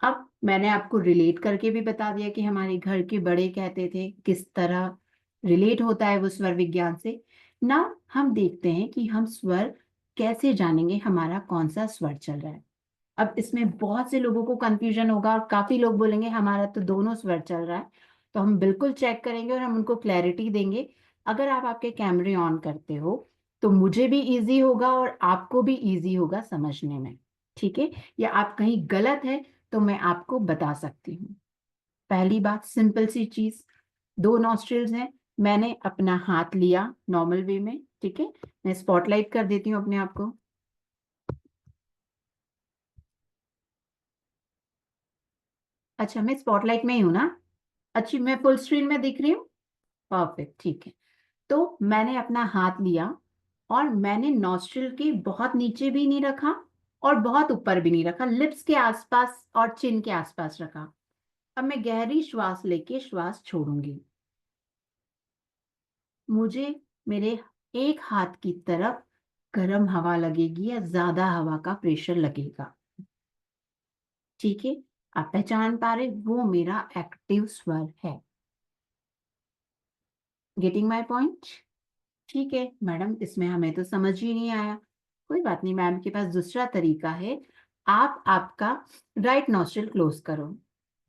अब मैंने आपको रिलेट करके भी बता दिया कि हमारे घर के बड़े कहते थे, किस तरह रिलेट होता है वो स्वर विज्ञान से। ना हम देखते हैं कि हम स्वर कैसे जानेंगे हमारा कौन सा स्वर चल रहा है। अब इसमें बहुत से लोगों को कंफ्यूजन होगा और काफी लोग बोलेंगे हमारा तो दोनों स्वर चल रहा है। तो हम बिल्कुल चेक करेंगे और हम उनको क्लैरिटी देंगे। अगर आप आपके कैमरे ऑन करते हो तो मुझे भी इजी होगा और आपको भी इजी होगा समझने में। ठीक है, या आप कहीं गलत है तो मैं आपको बता सकती हूँ। पहली बात, सिंपल सी चीज, दो नॉस्ट्रिल्स हैं, मैंने अपना हाथ लिया नॉर्मल वे में। ठीक है, मैं स्पॉटलाइट कर देती हूँ अपने आप को। अच्छा, मैं स्पॉटलाइट में ही हूँ ना? अच्छी, मैं फुल स्क्रीन में दिख रही हूँ? परफेक्ट, ठीक है। तो मैंने अपना हाथ लिया और मैंने नॉस्ट्रिल के बहुत नीचे भी नहीं रखा और बहुत ऊपर भी नहीं रखा, लिप्स के आसपास और चिन के आसपास रखा। अब मैं गहरी श्वास लेके श्वास छोड़ूंगी। मुझे मेरे एक हाथ की तरफ गर्म हवा लगेगी या ज्यादा हवा का प्रेशर लगेगा। ठीक है, आप पहचान पा रहे, वो मेरा एक्टिव स्वर है। Getting my point? ठीक है मैडम, इसमें हमें तो समझ ही नहीं आया। कोई बात नहीं, मैम के पास दूसरा तरीका है। आप आपका राइट नॉस्ट्रिल क्लोज करो।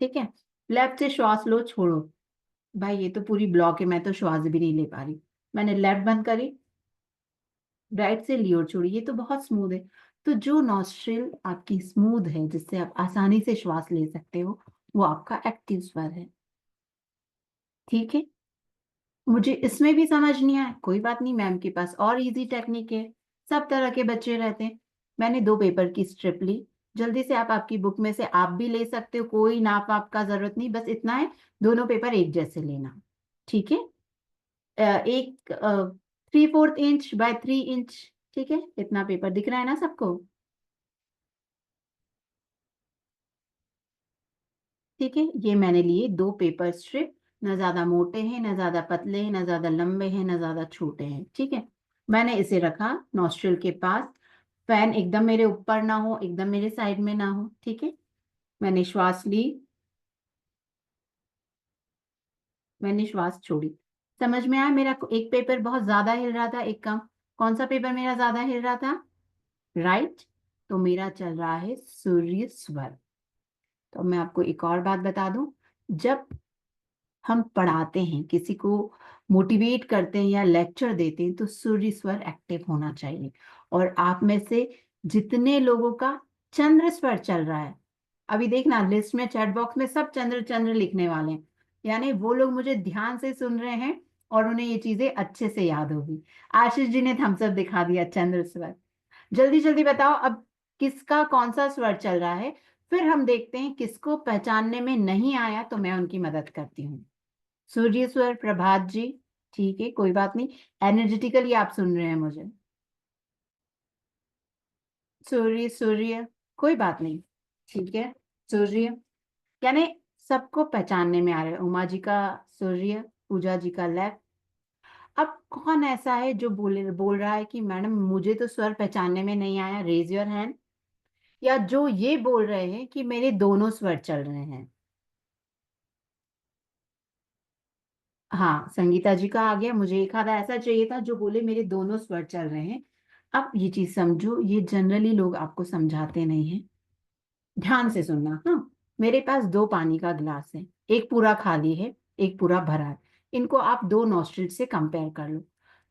ठीक है, लेफ्ट से श्वास लो, छोड़ो। भाई ये तो पूरी ब्लॉक है, मैं तो श्वास भी नहीं ले पा रही। मैंने लेफ्ट बंद करी, राइट से ली और छोड़ी, ये तो बहुत स्मूथ है। तो जो नॉस्ट्रिल आपकी स्मूथ है, जिससे आप आसानी से श्वास ले सकते हो, वो आपका एक्टिव स्वर है। ठीक है, मुझे इसमें भी समझ नहीं आया, कोई बात नहीं, मैम के पास और इजी टेक्निक है। सब तरह के बच्चे रहते हैं। मैंने 2 पेपर की स्ट्रिप ली। जल्दी से आप आपकी बुक में से आप भी ले सकते हो, कोई नाप वाप का जरूरत नहीं, बस इतना है, दोनों पेपर एक जैसे लेना। ठीक है, एक 3/4 इंच बाय 3 इंच। ठीक है, इतना पेपर दिख रहा है ना सबको? ठीक है, ये मैंने लिए 2 पेपर स्ट्रिप। ना ज्यादा मोटे हैं, ना ज्यादा पतले हैं, ना ज्यादा लंबे हैं, ना ज्यादा छोटे हैं। ठीक है, मैंने इसे रखा नॉस्ट्रिल के पास। फैन एकदम मेरे ऊपर ना हो, एकदम मेरे साइड में ना हो। ठीक है, मैंने श्वास ली, मैंने श्वास छोड़ी। समझ में आया? मेरा एक पेपर बहुत ज्यादा हिल रहा था, एक कम। कौन सा पेपर मेरा ज्यादा हिल रहा था? राइट। तो मेरा चल रहा है सूर्य स्वर। तो मैं आपको एक और बात बता दूं, जब हम पढ़ाते हैं, किसी को मोटिवेट करते हैं या लेक्चर देते हैं, तो सूर्य स्वर एक्टिव होना चाहिए। और आप में से जितने लोगों का चंद्र स्वर चल रहा है, अभी देखना लिस्ट में, चैट बॉक्स में सब चंद्र चंद्र लिखने वाले हैं, यानी वो लोग मुझे ध्यान से सुन रहे हैं और उन्हें ये चीजें अच्छे से याद होगी। आशीष जी ने थम्स अप दिखा दिया, चंद्र स्वर। जल्दी जल्दी बताओ अब, किसका कौन सा स्वर चल रहा है। फिर हम देखते हैं किसको पहचानने में नहीं आया तो मैं उनकी मदद करती हूँ। सूर्य स्वर, प्रभात जी। ठीक है, कोई बात नहीं, एनर्जेटिकली आप सुन रहे हैं मुझे। सूर्य सूर्य, कोई बात नहीं। ठीक है, सूर्य, यानी सबको पहचानने में आ रहा है। उमा जी का सूर्य, पूजा जी का लेफ्ट। अब कौन ऐसा है जो बोल रहा है कि मैडम मुझे तो स्वर पहचानने में नहीं आया, रेज योर हैंड। या जो ये बोल रहे हैं कि मेरे दोनों स्वर चल रहे हैं। हाँ, संगीता जी का आ गया। मुझे एक आधा ऐसा चाहिए था जो बोले मेरे दोनों स्वर चल रहे हैं। अब ये चीज समझो, ये जनरली लोग आपको समझाते नहीं है। ध्यान से सुनना, हाँ। मेरे पास 2 पानी का ग्लास है, एक पूरा खाली है, एक पूरा भरा है। इनको आप 2 नॉस्ट्रिल से कंपेयर कर लो।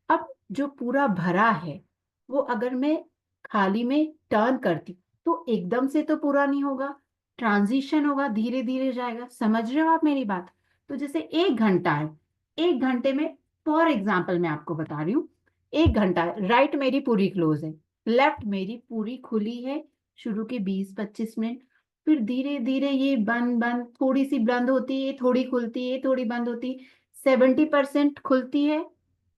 अब जो पूरा भरा है, वो अगर मैं खाली में टर्न करती तो एकदम से तो पूरा नहीं होगा, ट्रांजिशन होगा, धीरे धीरे जाएगा। समझ रहे हो आप मेरी बात? तो जैसे 1 घंटा है, 1 घंटे में, फॉर एग्जाम्पल मैं आपको बता रही हूँ, 1 घंटा राइट मेरी पूरी क्लोज है, लेफ्ट मेरी पूरी खुली है। शुरू के 20-25 मिनट, फिर धीरे धीरे ये बंद बंद, थोड़ी सी बंद होती है, थोड़ी खुलती है, थोड़ी बंद होती है, 70% खुलती है,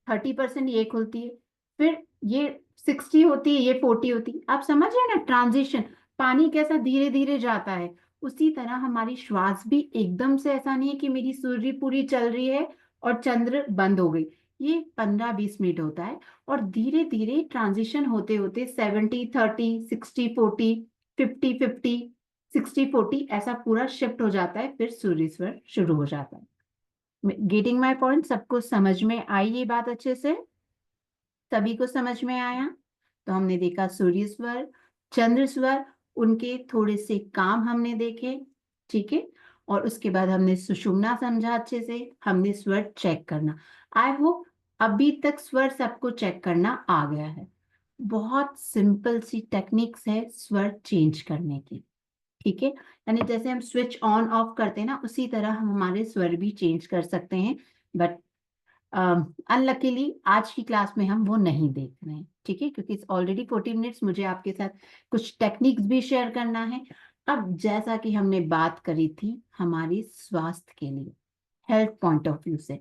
30% ये खुलती है, फिर ये 60 होती है, ये 40 होती है। आप समझ रहे हैं ना ट्रांजिशन? पानी कैसा धीरे धीरे जाता है, उसी तरह हमारी श्वास भी एकदम से ऐसा नहीं है कि मेरी सूर्य पूरी चल रही है और चंद्र बंद हो गई। ये 15-20 मिनट होता है, और धीरे धीरे ट्रांजिशन होते होते 70-30, 60-40, 50-50, 60-40 ऐसा पूरा शिफ्ट हो जाता है, फिर सूर्य स्वर शुरू हो जाता है। Getting my point? सबको समझ में आई ये बात अच्छे से? सभी को समझ में आया? तो हमने देखा सूर्य स्वर, चंद्र स्वर, उनके थोड़े से काम हमने देखे। ठीक है, और उसके बाद हमने सुषुम्ना समझा अच्छे से, हमने स्वर चेक करना। आई होप अभी तक स्वर सबको चेक करना आ गया है। बहुत सिंपल सी टेक्निक्स है स्वर चेंज करने की। ठीक है, यानी जैसे हम स्विच ऑन ऑफ करते हैं ना, उसी तरह हम हमारे स्वर भी चेंज कर सकते हैं। बट अनलकीली आज की क्लास में हम वो नहीं देख रहे हैं। ठीक है, क्योंकि इट्स ऑलरेडी 40 मिनट्स, मुझे आपके साथ कुछ टेक्निक्स भी शेयर करना है। अब जैसा कि हमने बात करी थी हमारी स्वास्थ्य के लिए, हेल्थ पॉइंट ऑफ व्यू से,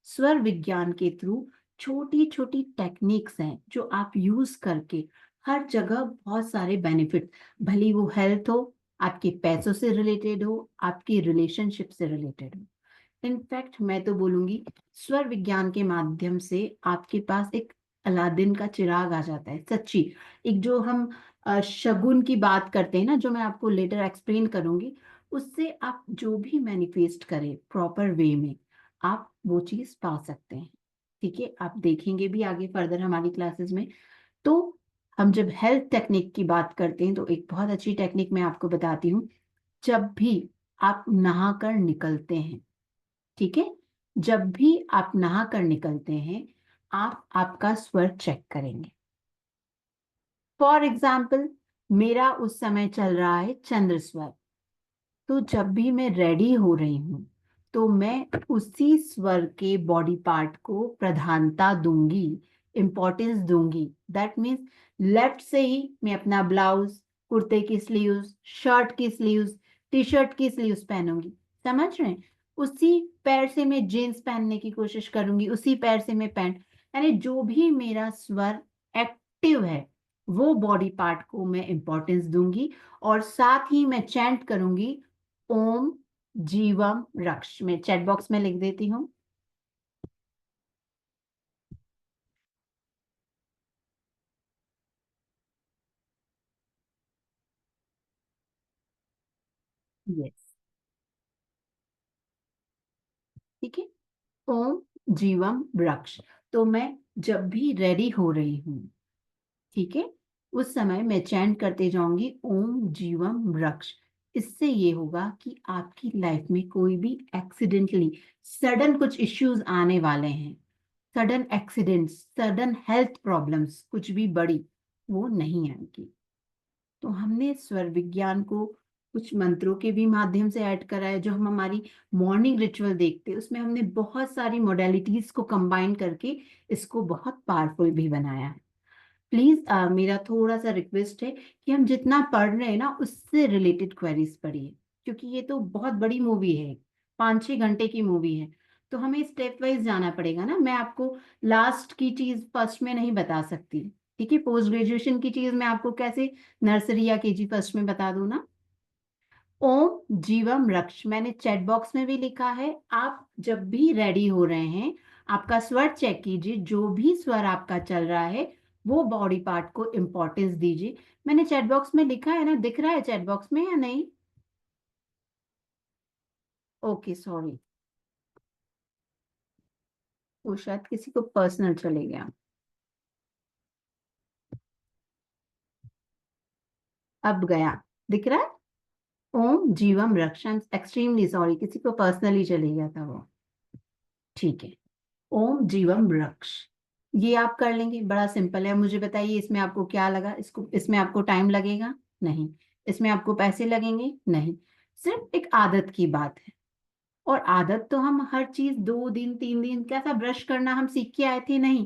स्वर विज्ञान के थ्रू छोटी छोटी टेक्निक्स हैं जो आप यूज करके हर जगह बहुत सारे बेनिफिट, भले वो हेल्थ हो, आपके पैसों से रिलेटेड हो, आपकी रिलेशनशिप से रिलेटेड हो, इनफैक्ट मैं तो बोलूंगी स्वर विज्ञान के माध्यम से आपके पास एक अलादीन का चिराग आ जाता है, सच्ची। एक जो हम शगुन की बात करते हैं ना, जो मैं आपको लेटर एक्सप्लेन करूंगी, उससे आप जो भी मैनिफेस्ट करें प्रॉपर वे में, आप वो चीज पा सकते हैं। ठीक है, आप देखेंगे भी आगे फर्दर हमारी क्लासेस में। तो हम जब हेल्थ टेक्निक की बात करते हैं, तो एक बहुत अच्छी टेक्निक मैं आपको बताती हूँ। जब भी आप नहाकर निकलते हैं, ठीक है, जब भी आप नहाकर निकलते हैं, आप आपका स्वर चेक करेंगे। फॉर एग्जाम्पल, मेरा उस समय चल रहा है चंद्र स्वर। तो जब भी मैं रेडी हो रही हूं, तो मैं उसी स्वर के बॉडी पार्ट को प्रधानता दूंगी, इंपॉर्टेंस दूंगी। दैट मीन्स लेफ्ट से ही मैं अपना ब्लाउज, कुर्ते की स्लीव्स, शर्ट की स्लीव्स, टी शर्ट की स्लीव्स पहनूंगी। समझ रहे हैं? उसी पैर से मैं जीन्स पहनने की कोशिश करूंगी, उसी पैर से मैं पैंट। यानी जो भी मेरा स्वर एक्टिव है, वो बॉडी पार्ट को मैं इंपॉर्टेंस दूंगी। और साथ ही मैं चैंट करूंगी, ओम जीवम रक्ष। मैं चैट बॉक्स में लिख देती हूँ। यस, ठीक है, ओम जीवम वृक्ष। तो मैं जब भी रेडी हो रही हूँ, ठीक है, उस समय मैं चैंट करते जाऊंगी ओम जीवम वृक्ष। इससे ये होगा कि आपकी लाइफ में कोई भी एक्सीडेंटली सडन कुछ इश्यूज आने वाले हैं, sudden accidents, sudden health problems, कुछ भी बड़ी, वो नहीं आएगी। तो हमने स्वर विज्ञान को कुछ मंत्रों के भी माध्यम से ऐड करा है। जो हम हमारी मॉर्निंग रिचुअल देखते हैं, उसमें हमने बहुत सारी मॉडलिटीज को कंबाइन करके इसको बहुत पावरफुल भी बनाया है। प्लीज मेरा थोड़ा सा रिक्वेस्ट है कि हम जितना पढ़ रहे हैं ना, उससे रिलेटेड क्वेरीज पढ़िए, क्योंकि ये तो बहुत बड़ी मूवी है, 5-6 घंटे की मूवी है। तो हमें स्टेप वाइज जाना पड़ेगा ना। मैं आपको लास्ट की चीज फर्स्ट में नहीं बता सकती। ठीक है, पोस्ट ग्रेजुएशन की चीज मैं आपको कैसे नर्सरी या केजी फर्स्ट में बता दूं ना। ओम जीवम रक्ष मैंने चैट बॉक्स में भी लिखा है। आप जब भी रेडी हो रहे हैं, आपका स्वर चेक कीजिए, जो भी स्वर आपका चल रहा है, वो बॉडी पार्ट को इंपॉर्टेंस दीजिए। मैंने चैट बॉक्स में लिखा है ना, दिख रहा है चैट बॉक्स में या नहीं? ओके, सॉरी, वो शायद किसी को पर्सनल चले गया। अब गया, दिख रहा है? ओम जीवम रक्षम, एक्सट्रीमली सॉरी, किसी को पर्सनली चले गया था वो। ठीक है, ओम जीवम वृक्ष, ये आप कर लेंगे, बड़ा सिंपल है। मुझे बताइए इसमें आपको क्या लगा? इसको, इसमें आपको टाइम लगेगा? नहीं। इसमें आपको पैसे लगेंगे? नहीं। सिर्फ एक आदत की बात है। और आदत तो हम हर चीज 2 दिन 3 दिन, कैसा ब्रश करना हम सीख के आए थे? नहीं,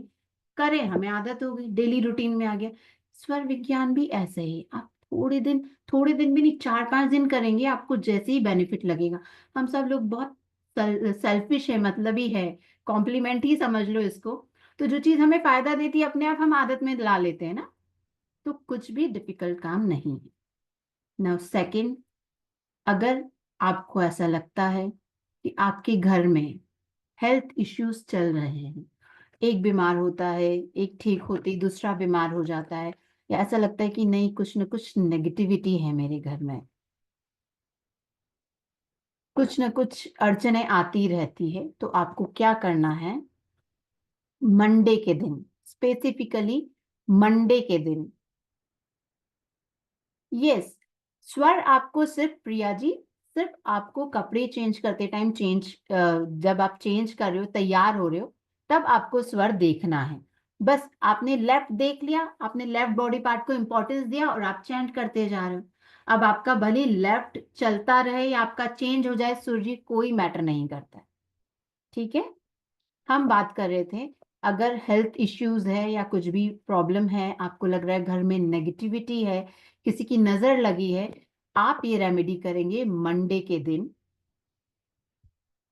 करें, हमें आदत हो गई, डेली रूटीन में आ गया। स्वर विज्ञान भी ऐसे ही, आप थोड़े दिन भी नहीं, 4-5 दिन करेंगे, आपको जैसे ही बेनिफिट लगेगा। हम सब लोग बहुत सेल्फिश है, मतलब ही है, कॉम्प्लीमेंट ही समझ लो इसको। तो जो चीज हमें फायदा देती है, अपने आप हम आदत में ला लेते हैं ना। तो कुछ भी डिफिकल्ट काम नहीं है। नाउ सेकंड, अगर आपको ऐसा लगता है कि आपके घर में हेल्थ इश्यूज चल रहे हैं, एक बीमार होता है, एक ठीक होती दूसरा बीमार हो जाता है, या ऐसा लगता है कि नहीं, कुछ न कुछ नेगेटिविटी है मेरे घर में, कुछ न कुछ अड़चने आती रहती है, तो आपको क्या करना है? मंडे के दिन, स्पेसिफिकली मंडे के दिन, यस, स्वर आपको सिर्फ, प्रिया जी, सिर्फ आपको कपड़े चेंज करते टाइम चेंज, जब आप चेंज कर रहे हो, तैयार हो रहे हो, तब आपको स्वर देखना है। बस आपने लेफ्ट देख लिया, आपने लेफ्ट बॉडी पार्ट को इंपॉर्टेंस दिया और आप चेंज करते जा रहे हो। अब आपका भले लेफ्ट चलता रहे या आपका चेंज हो जाए, सूर्य कोई मैटर नहीं करता है। ठीक है, हम बात कर रहे थे, अगर हेल्थ इश्यूज है या कुछ भी प्रॉब्लम है, आपको लग रहा है घर में नेगेटिविटी है, किसी की नजर लगी है, आप ये रेमेडी करेंगे मंडे के दिन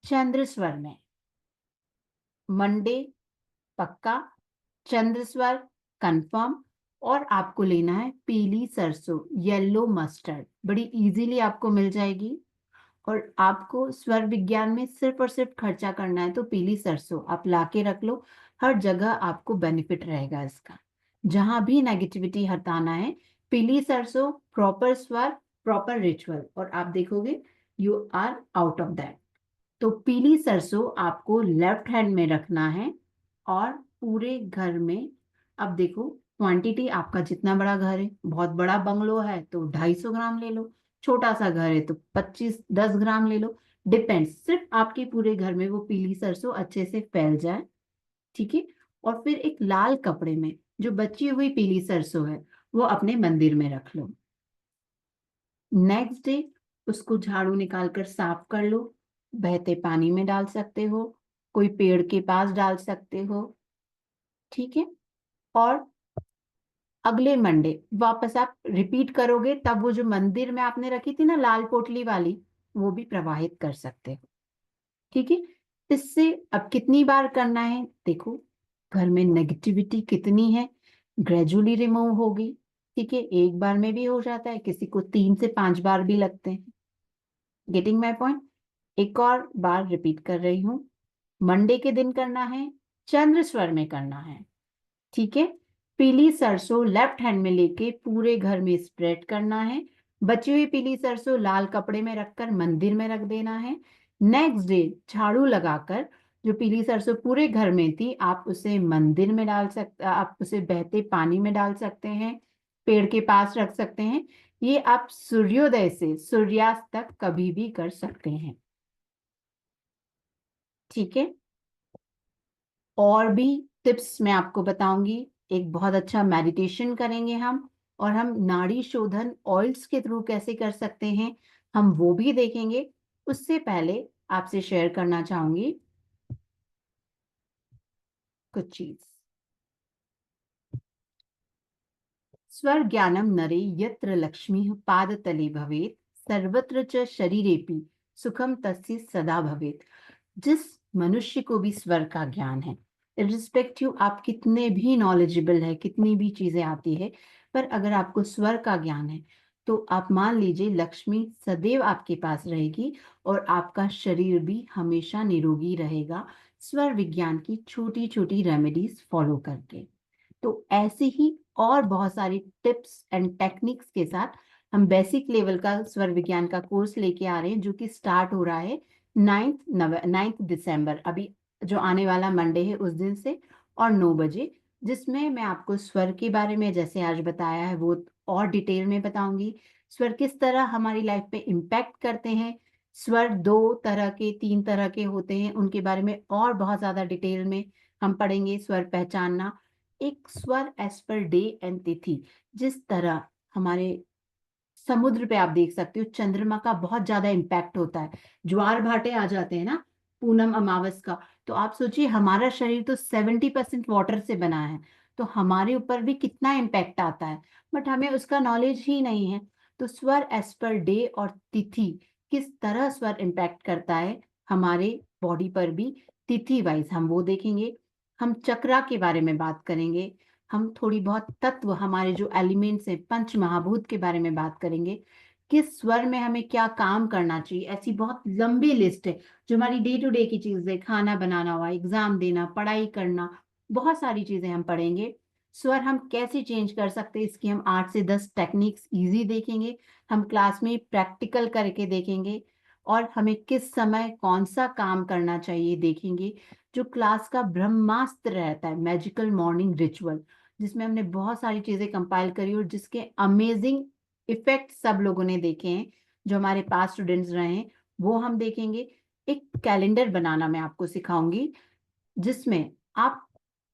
चंद्र स्वर में। मंडे पक्का, चंद्र स्वर कंफर्म। और आपको लेना है पीली सरसों, येलो मस्टर्ड, बड़ी इजीली आपको मिल जाएगी। और आपको स्वर विज्ञान में सिर्फ और सिर्फ खर्चा करना है तो पीली सरसों आप लाके रख लो, हर जगह आपको बेनिफिट रहेगा इसका। जहां भी नेगेटिविटी हटाना है, पीली सरसों, प्रॉपर स्वर, प्रॉपर रिचुअल, और आप देखोगे you are out of that. तो पीली सरसों आपको लेफ्ट हैंड में रखना है और पूरे घर में, अब देखो क्वांटिटी आपका जितना बड़ा घर है, बहुत बड़ा बंगलो है तो 250 ग्राम ले लो, छोटा सा घर है तो 25-10 ग्राम ले लो, डिपेंड्स, सिर्फ आपके पूरे घर में वो पीली सरसों अच्छे से फैल जाए। ठीक है। और फिर एक लाल कपड़े में जो बची हुई पीली सरसों है वो अपने मंदिर में रख लो। नेक्स्ट डे उसको झाड़ू निकाल कर साफ कर लो, बहते पानी में डाल सकते हो, कोई पेड़ के पास डाल सकते हो। ठीक है। और अगले मंडे वापस आप रिपीट करोगे, तब वो जो मंदिर में आपने रखी थी ना लाल पोटली वाली, वो भी प्रवाहित कर सकते हो। ठीक है। इससे अब कितनी बार करना है देखो, घर में नेगेटिविटी कितनी है, ग्रेजुअली रिमूव होगी। ठीक है, एक बार में भी हो जाता है, किसी को 3 से 5 बार भी लगते हैं। Getting my point? एक और बार रिपीट कर रही हूं, मंडे के दिन करना है, चंद्र स्वर में करना है। ठीक है। पीली सरसों लेफ्ट हैंड में लेके पूरे घर में स्प्रेड करना है, बची हुई पीली सरसों लाल कपड़े में रखकर मंदिर में रख देना है। नेक्स्ट डे झाड़ू लगाकर जो पीली सरसों पूरे घर में थी आप उसे मंदिर में डाल सकते, आप उसे बहते पानी में डाल सकते हैं, पेड़ के पास रख सकते हैं। ये आप सूर्योदय से सूर्यास्त तक कभी भी कर सकते हैं। ठीक है। और भी टिप्स मैं आपको बताऊंगी। एक बहुत अच्छा मेडिटेशन करेंगे और हम नाड़ी शोधन ऑयल्स के थ्रू कैसे कर सकते हैं हम वो भी देखेंगे। उससे पहले आपसे शेयर करना चाहूंगी कुछ चीज। स्वर ज्ञानम नरे यत्र लक्ष्मी पादतले भवेत, सर्वत्र च शरीरेपि सुखम तस्य सदा भवेत। जिस मनुष्य को भी स्वर का ज्ञान है, इरिस्पेक्टिव आप कितने भी नॉलेजेबल है, कितनी भी चीजें आती है, पर अगर आपको स्वर का ज्ञान है तो आप मान लीजिए लक्ष्मी सदैव आपके पास रहेगी और आपका शरीर भी हमेशा निरोगी रहेगा, स्वर विज्ञान की छोटी छोटी रेमेडीज फॉलो करके। तो ऐसे ही और बहुत सारी टिप्स एंड टेक्निक्स के साथ हम बेसिक लेवल का स्वर विज्ञान का कोर्स लेके आ रहे हैं जो कि स्टार्ट हो रहा है 9 दिसंबर, अभी जो आने वाला मंडे है उस दिन से, और 9 बजे, जिसमें मैं आपको स्वर के बारे में जैसे आज बताया है वो और डिटेल में बताऊंगी। स्वर किस तरह हमारी लाइफ पे इम्पैक्ट करते हैं, स्वर 2 तरह के 3 तरह के होते हैं उनके बारे में और बहुत ज्यादा डिटेल में हम पढ़ेंगे। स्वर पहचानना, एक स्वर एज पर डे एंड तिथि, जिस तरह हमारे समुद्र पे आप देख सकते हो चंद्रमा का बहुत ज्यादा इम्पैक्ट होता है, ज्वार भाटे आ जाते हैं ना पूनम अमावस का, तो आप सोचिए हमारा शरीर तो 70% वाटर से बना है, तो हमारे ऊपर भी कितना इम्पैक्ट आता है, बट हमें उसका नॉलेज ही नहीं है। तो स्वर एज पर डे और तिथि, किस तरह स्वर इम्पैक्ट करता है हमारे बॉडी पर भी, तिथि वाइज हम वो देखेंगे। हम चक्रा के बारे में बात करेंगे, हम थोड़ी बहुत तत्व हमारे जो एलिमेंट्स हैं पंच महाभूत के बारे में बात करेंगे, किस स्वर में हमें क्या काम करना चाहिए, ऐसी बहुत लंबी लिस्ट है जो हमारी डे टू डे की चीजें, खाना बनाना हुआ, एग्जाम देना, पढ़ाई करना, बहुत सारी चीजें हम पढ़ेंगे। स्वर हम कैसे चेंज कर सकते हैं इसकी हम 8 से 10 टेक्निक्स इजी देखेंगे, हम क्लास में प्रैक्टिकल करके देखेंगे, और हमें किस समय कौन सा काम करना चाहिए देखेंगे। जो क्लास का ब्रह्मास्त्र रहता है मैजिकल मॉर्निंग रिचुअल, जिसमें हमने बहुत सारी चीजें कंपाइल करी और जिसके अमेजिंग इफेक्ट सब लोगों ने देखे हैं जो हमारे पास स्टूडेंट्स रहे हैं, वो हम देखेंगे। एक कैलेंडर बनाना मैं आपको सिखाऊंगी जिसमें आप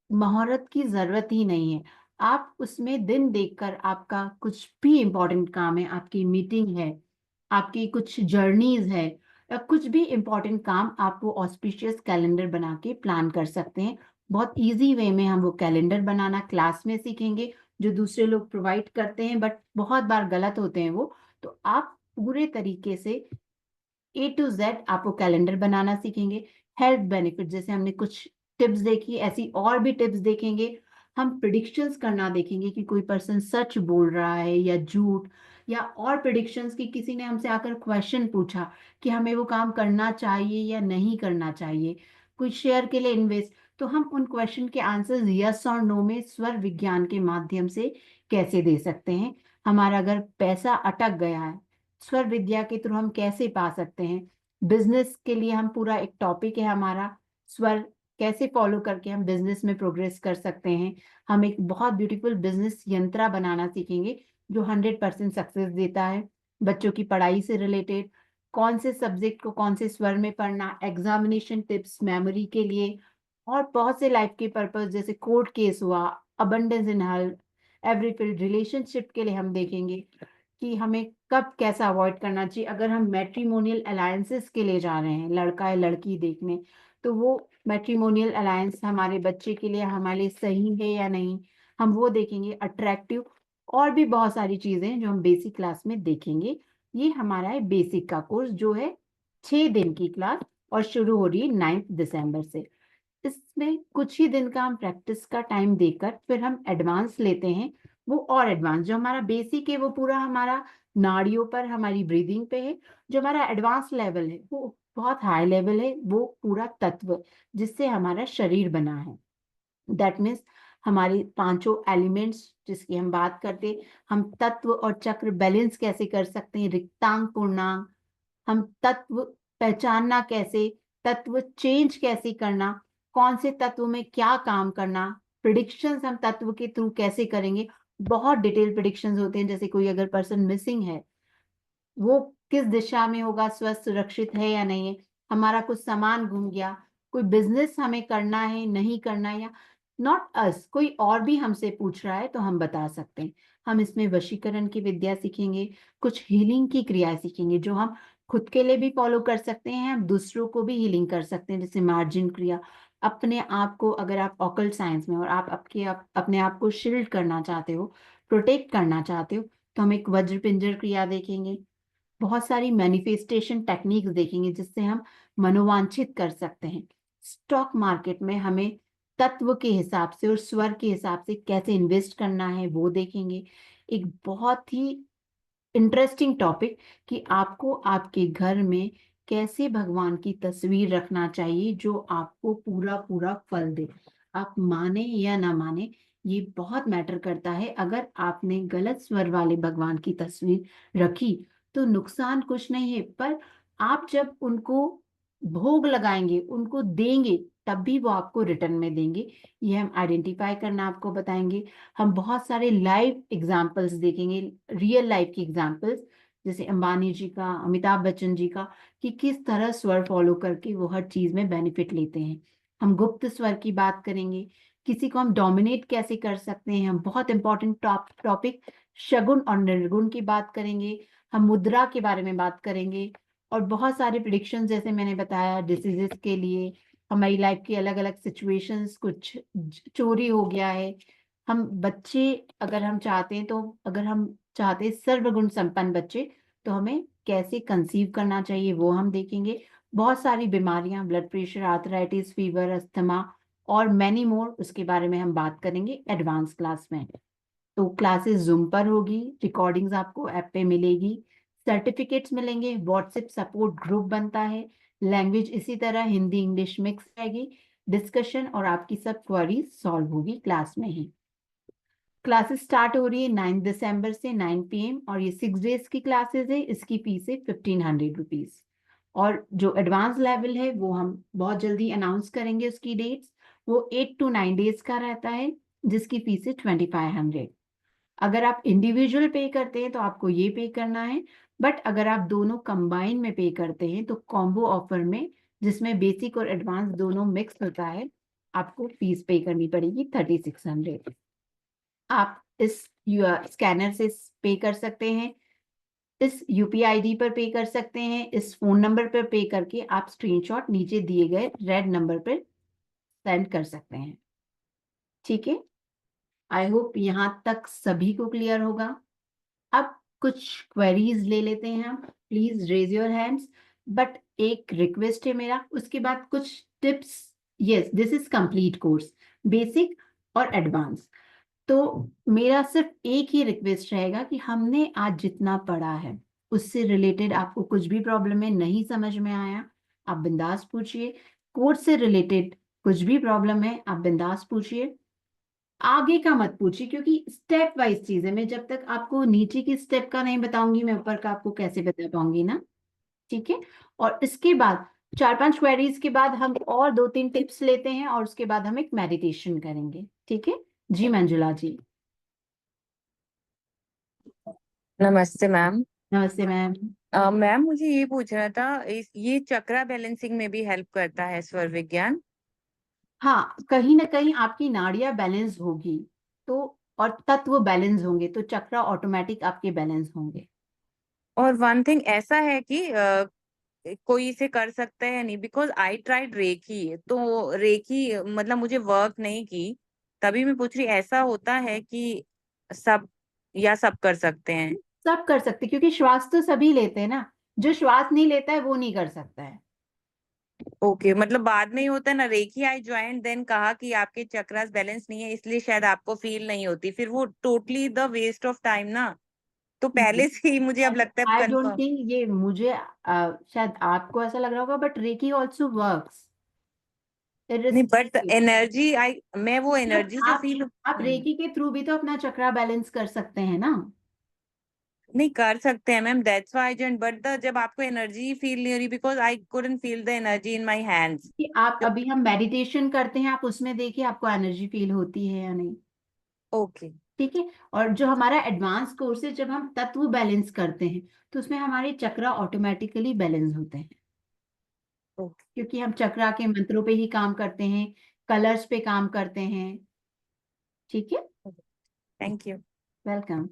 महारत की जरूरत ही नहीं है, आप उसमें दिन देखकर आपका कुछ भी इंपॉर्टेंट काम है, आपकी मीटिंग है, आपकी कुछ जर्नीज है, या कुछ भी इंपॉर्टेंट काम आप वो ऑस्पिशियस कैलेंडर बना के प्लान कर सकते हैं। बहुत इजी वे में हम वो कैलेंडर बनाना क्लास में सीखेंगे, जो दूसरे लोग प्रोवाइड करते हैं बट बहुत बार गलत होते हैं वो, तो आप पूरे तरीके से A to Z आप वो कैलेंडर बनाना सीखेंगे। हेल्थ बेनिफिट जैसे हमने कुछ टिप्स देखी, ऐसी और भी टिप्स देखेंगे। हम प्रिडिक्शंस करना देखेंगे कि कोई पर्सन सच बोल रहा है या झूठ, या और प्रिडिक्शंस की, किसी ने हमसे आकर क्वेश्चन पूछा कि हमें वो काम करना चाहिए या नहीं करना चाहिए, कुछ शेयर के लिए इन्वेस्ट, तो हम उन क्वेश्चन के आंसर्स यस और नो में स्वर विज्ञान के माध्यम से कैसे दे सकते हैं। हमारा अगर पैसा अटक गया है, स्वर विद्या के थ्रू हम कैसे पा सकते हैं। बिजनेस के लिए हम पूरा एक टॉपिक है हमारा, स्वर कैसे फॉलो करके हम बिजनेस में प्रोग्रेस कर सकते हैं। हम एक बहुत ब्यूटीफुल बिजनेस यंत्रा बनाना सीखेंगे जो 100% सक्सेस देता है। बच्चों की पढ़ाई से रिलेटेड कौन से सब्जेक्ट को कौन से स्वर में पढ़ना, एग्जामिनेशन टिप्स मेमोरी के लिए, और बहुत से लाइफ के पर्पस जैसे कोर्ट केस हुआ, abundance in health, every field, relationship के लिए हम देखेंगे कि हमें कब कैसा अवॉइड करना चाहिए। अगर हम मैट्रिमोनियल अलायंसेस के लिए जा रहे हैं, लड़का या लड़की देखने, तो वो मैट्रिमोनियल अलायंस हमारे बच्चे के लिए हमारे लिए सही है या नहीं, हम वो देखेंगे। अट्रैक्टिव और भी बहुत सारी चीजें हैं जो हम बेसिक क्लास में देखेंगे। ये हमारा है बेसिक का कोर्स जो है 6 दिन की क्लास, और शुरू हो रही है 9 दिसंबर से। इसमें कुछ ही दिन का हम प्रैक्टिस का टाइम देकर फिर हम एडवांस लेते हैं। वो और एडवांस, जो हमारा बेसिक है वो पूरा हमारा नाड़ियों पर, हमारी ब्रीदिंग पे है। जो हमारा एडवांस लेवल है वो बहुत हाई लेवल है, वो पूरा तत्व जिससे हमारा शरीर बना है। दैट मीन्स हमारी पांचों एलिमेंट्स जिसकी हम बात करते, हम तत्व और चक्र बैलेंस कैसे कर सकते हैं, रिक्तांक पूर्णांक, हम तत्व पहचानना कैसे, तत्व चेंज कैसे करना, कौन से तत्व में क्या काम करना, प्रिडिक्शंस हम तत्व के थ्रू कैसे करेंगे। बहुत डिटेल प्रिडिक्शंस होते हैं, जैसे कोई अगर पर्सन मिसिंग है, वो किस दिशा में होगा, स्वस्थ सुरक्षित है या नहीं है, हमारा कुछ सामान घूम गया, कोई बिजनेस हमें करना है नहीं करना, या नॉट अस कोई और भी हमसे पूछ रहा है तो हम बता सकते हैं। हम इसमें वशीकरण की विद्या सीखेंगे, कुछ हीलिंग की क्रियाएं सीखेंगे जो हम खुद के लिए भी फॉलो कर सकते हैं, हम दूसरों को भी हीलिंग कर सकते हैं, जैसे मार्जिन क्रिया। अपने आप को, अगर आप ऑकल्ट साइंस में और अपने आप को शील्ड करना चाहते हो, प्रोटेक्ट करना चाहते हो, तो हम एक वज्र पिंजर क्रिया देखेंगे। बहुत सारी मैनिफेस्टेशन टेक्निक्स देखेंगे जिससे हम मनोवांछित कर सकते हैं। स्टॉक मार्केट में हमें तत्व के हिसाब से और स्वर के हिसाब से कैसे इन्वेस्ट करना है वो देखेंगे। एक बहुत ही इंटरेस्टिंग टॉपिक कि आपको आपके घर में कैसे भगवान की तस्वीर रखना चाहिए जो आपको पूरा पूरा फल दे। आप माने या ना माने, ये बहुत मैटर करता है। अगर आपने गलत स्वर वाले भगवान की तस्वीर रखी तो नुकसान कुछ नहीं है, पर आप जब उनको भोग लगाएंगे, उनको देंगे, तब भी वो आपको रिटर्न में देंगे। ये हम आइडेंटिफाई करना आपको बताएंगे। हम बहुत सारे लाइव एग्जाम्पल्स देखेंगे, रियल लाइफ की एग्जाम्पल्स, जैसे अंबानी जी का, अमिताभ बच्चन जी का, कि किस तरह स्वर फॉलो करके वो हर चीज में बेनिफिट लेते हैं। हम गुप्त स्वर की बात करेंगे, किसी को हम डोमिनेट कैसे कर सकते हैं। हम बहुत इंपॉर्टेंट टॉपिक शगुन और निर्गुण की बात करेंगे। हम मुद्रा के बारे में बात करेंगे, और बहुत सारे प्रिडिक्शन जैसे मैंने बताया डिसीजेस के लिए, हमारी लाइफ की अलग अलग सिचुएशंस, कुछ चोरी हो गया है, हम बच्चे अगर हम चाहते हैं, तो अगर हम चाहते हैं सर्वगुण संपन्न बच्चे, तो हमें कैसे कंसीव करना चाहिए वो हम देखेंगे। बहुत सारी बीमारियां, blood pressure, arthritis, fever, asthma और मैनी मोर, उसके बारे में हम बात करेंगे एडवांस क्लास में। तो क्लासेस जूम पर होगी, रिकॉर्डिंग्स आपको ऐप पे मिलेगी, सर्टिफिकेट्स मिलेंगे, व्हाट्सएप सपोर्ट ग्रुप बनता है, लैंग्वेज इसी तरह हिंदी इंग्लिश मिक्स रहेगी, डिस्कशन और आपकी सब क्वेरीज सॉल्व होगी क्लास में ही। क्लासेस स्टार्ट हो रही है 9 दिसंबर से 9 PM, और ये 6 डेज की क्लासेस है। इसकी फीस है 1500 रुपीज, और जो एडवांस लेवल है वो हम बहुत जल्दी अनाउंस करेंगे उसकी डेट्स। वो 8 to 9 डेज का रहता है, जिसकी फीस है 2500। अगर आप इंडिविजुअल पे करते हैं तो आपको ये पे करना है, बट अगर आप दोनों कंबाइन में पे करते हैं तो कॉम्बो ऑफर में, जिसमें बेसिक और एडवांस दोनों मिक्स होता है, आपको फीस पे करनी पड़ेगी 3600। आप इस स्कैनर से पे कर सकते हैं, इस यूपीआई आईडी पर पे कर सकते हैं, इस फोन नंबर पर पे करके आप स्क्रीनशॉट नीचे दिए गए रेड नंबर पर सेंड कर सकते हैं। ठीक है, आई होप यहाँ तक सभी को क्लियर होगा। अब कुछ क्वेरीज ले लेते हैं हम, please raise your hands. But एक रिक्वेस्ट है मेरा, उसके बाद कुछ tips. Yes, this is complete course, basic और एडवांस। तो मेरा सिर्फ एक ही रिक्वेस्ट रहेगा कि हमने आज जितना पढ़ा है उससे रिलेटेड आपको कुछ भी प्रॉब्लम है, नहीं समझ में आया, आप बिंदास पूछिए। कोर्स से रिलेटेड कुछ भी प्रॉब्लम है आप बिंदास पूछिए। आगे का मत पूछिए, क्योंकि स्टेप वाइज चीज है। मैं जब तक आपको नीचे की स्टेप का नहीं बताऊंगी, मैं ऊपर का आपको कैसे बता पाऊंगी ना। ठीक है। और इसके बाद 4-5 क्वेरीज के बाद हम और 2-3 टिप्स लेते हैं, और उसके बाद हम एक मेडिटेशन करेंगे। ठीक है जी मंजुला जी। नमस्ते मैम। नमस्ते मैम। मैम मुझे ये पूछना था, ये चक्रा बैलेंसिंग में भी हेल्प करता है स्वर विज्ञान? हाँ, कहीं ना कहीं आपकी नाड़ियां बैलेंस होगी तो, और तत्व बैलेंस होंगे तो चक्रा ऑटोमेटिक आपके बैलेंस होंगे। और वन थिंग ऐसा है कि कोई इसे कर सकता है या नहीं? बिकॉज आई ट्राइड रेकी, तो रेकी मतलब मुझे वर्क नहीं की। तभी मैं पूछ रही, ऐसा होता है कि सब, या सब कर सकते हैं? सब कर सकते, क्योंकि श्वास तो सभी लेते हैं ना। जो श्वास नहीं लेता है वो नहीं कर सकता है। ओके, मतलब बाद में ही होता है ना। रेकी आई ज्वाइन, देन कहा कि आपके चक्रास बैलेंस नहीं है, इसलिए शायद आपको फील नहीं होती। फिर वो totally the waste of time ना। तो पहले से ही मुझे अब लगता है आई डोंट कंफर्म। थिंक ये मुझे शायद आपको ऐसा लग रहा होगा, बट रेकी ऑल्सो वर्क्स नहीं, बट इरिस्पेक्टिव। एनर्जी, आई मैं वो बट एनर्जी जो फील। आप रेकी के थ्रू भी तो अपना चक्रा बैलेंस कर सकते हैं ना। नहीं कर सकते हैं ma'am, that's why join, but the जब आपको एनर्जी फील नहीं हो रही, because I couldn't feel the energy in my hands. कि आप जब अभी हम मेडिटेशन करते हैं, आप उसमें देखिए आपको एनर्जी फील होती है या नहीं। ओके। ठीक है। और जो हमारा एडवांस कोर्स है, जब हम तत्व बैलेंस करते हैं तो उसमें हमारे चक्रा ऑटोमेटिकली बैलेंस होते हैं, ओके। क्योंकि हम चक्रा के मंत्रों पे ही काम करते हैं, कलर्स पे काम करते हैं। ठीक है। Thank you. वेलकम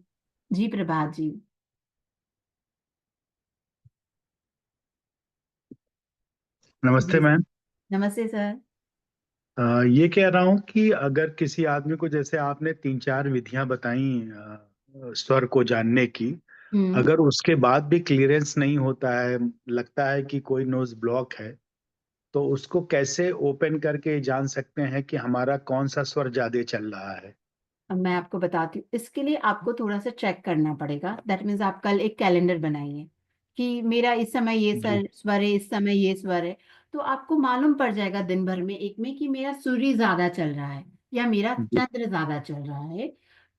जी प्रभात जी। नमस्ते जी सर। मैम। नमस्ते सर। ये कह रहा हूँ कि अगर किसी आदमी को, जैसे आपने 3-4 विधियां बताई स्वर को जानने की, हम्म। अगर उसके बाद भी क्लियरेंस नहीं होता है, लगता है कि कोई नोज ब्लॉक है, तो उसको कैसे ओपन करके जान सकते हैं कि हमारा कौन सा स्वर ज्यादा चल रहा है? अब मैं आपको बताती हूँ, इसके लिए आपको थोड़ा सा चेक करना पड़ेगा। दैट मीन्स आप कल एक कैलेंडर बनाइए कि मेरा इस समय ये जी स्वर है, इस समय ये स्वर है। तो आपको मालूम पड़ जाएगा दिन भर में एक में कि मेरा सूर्य ज्यादा चल रहा है या मेरा जी चंद्र ज्यादा चल रहा है।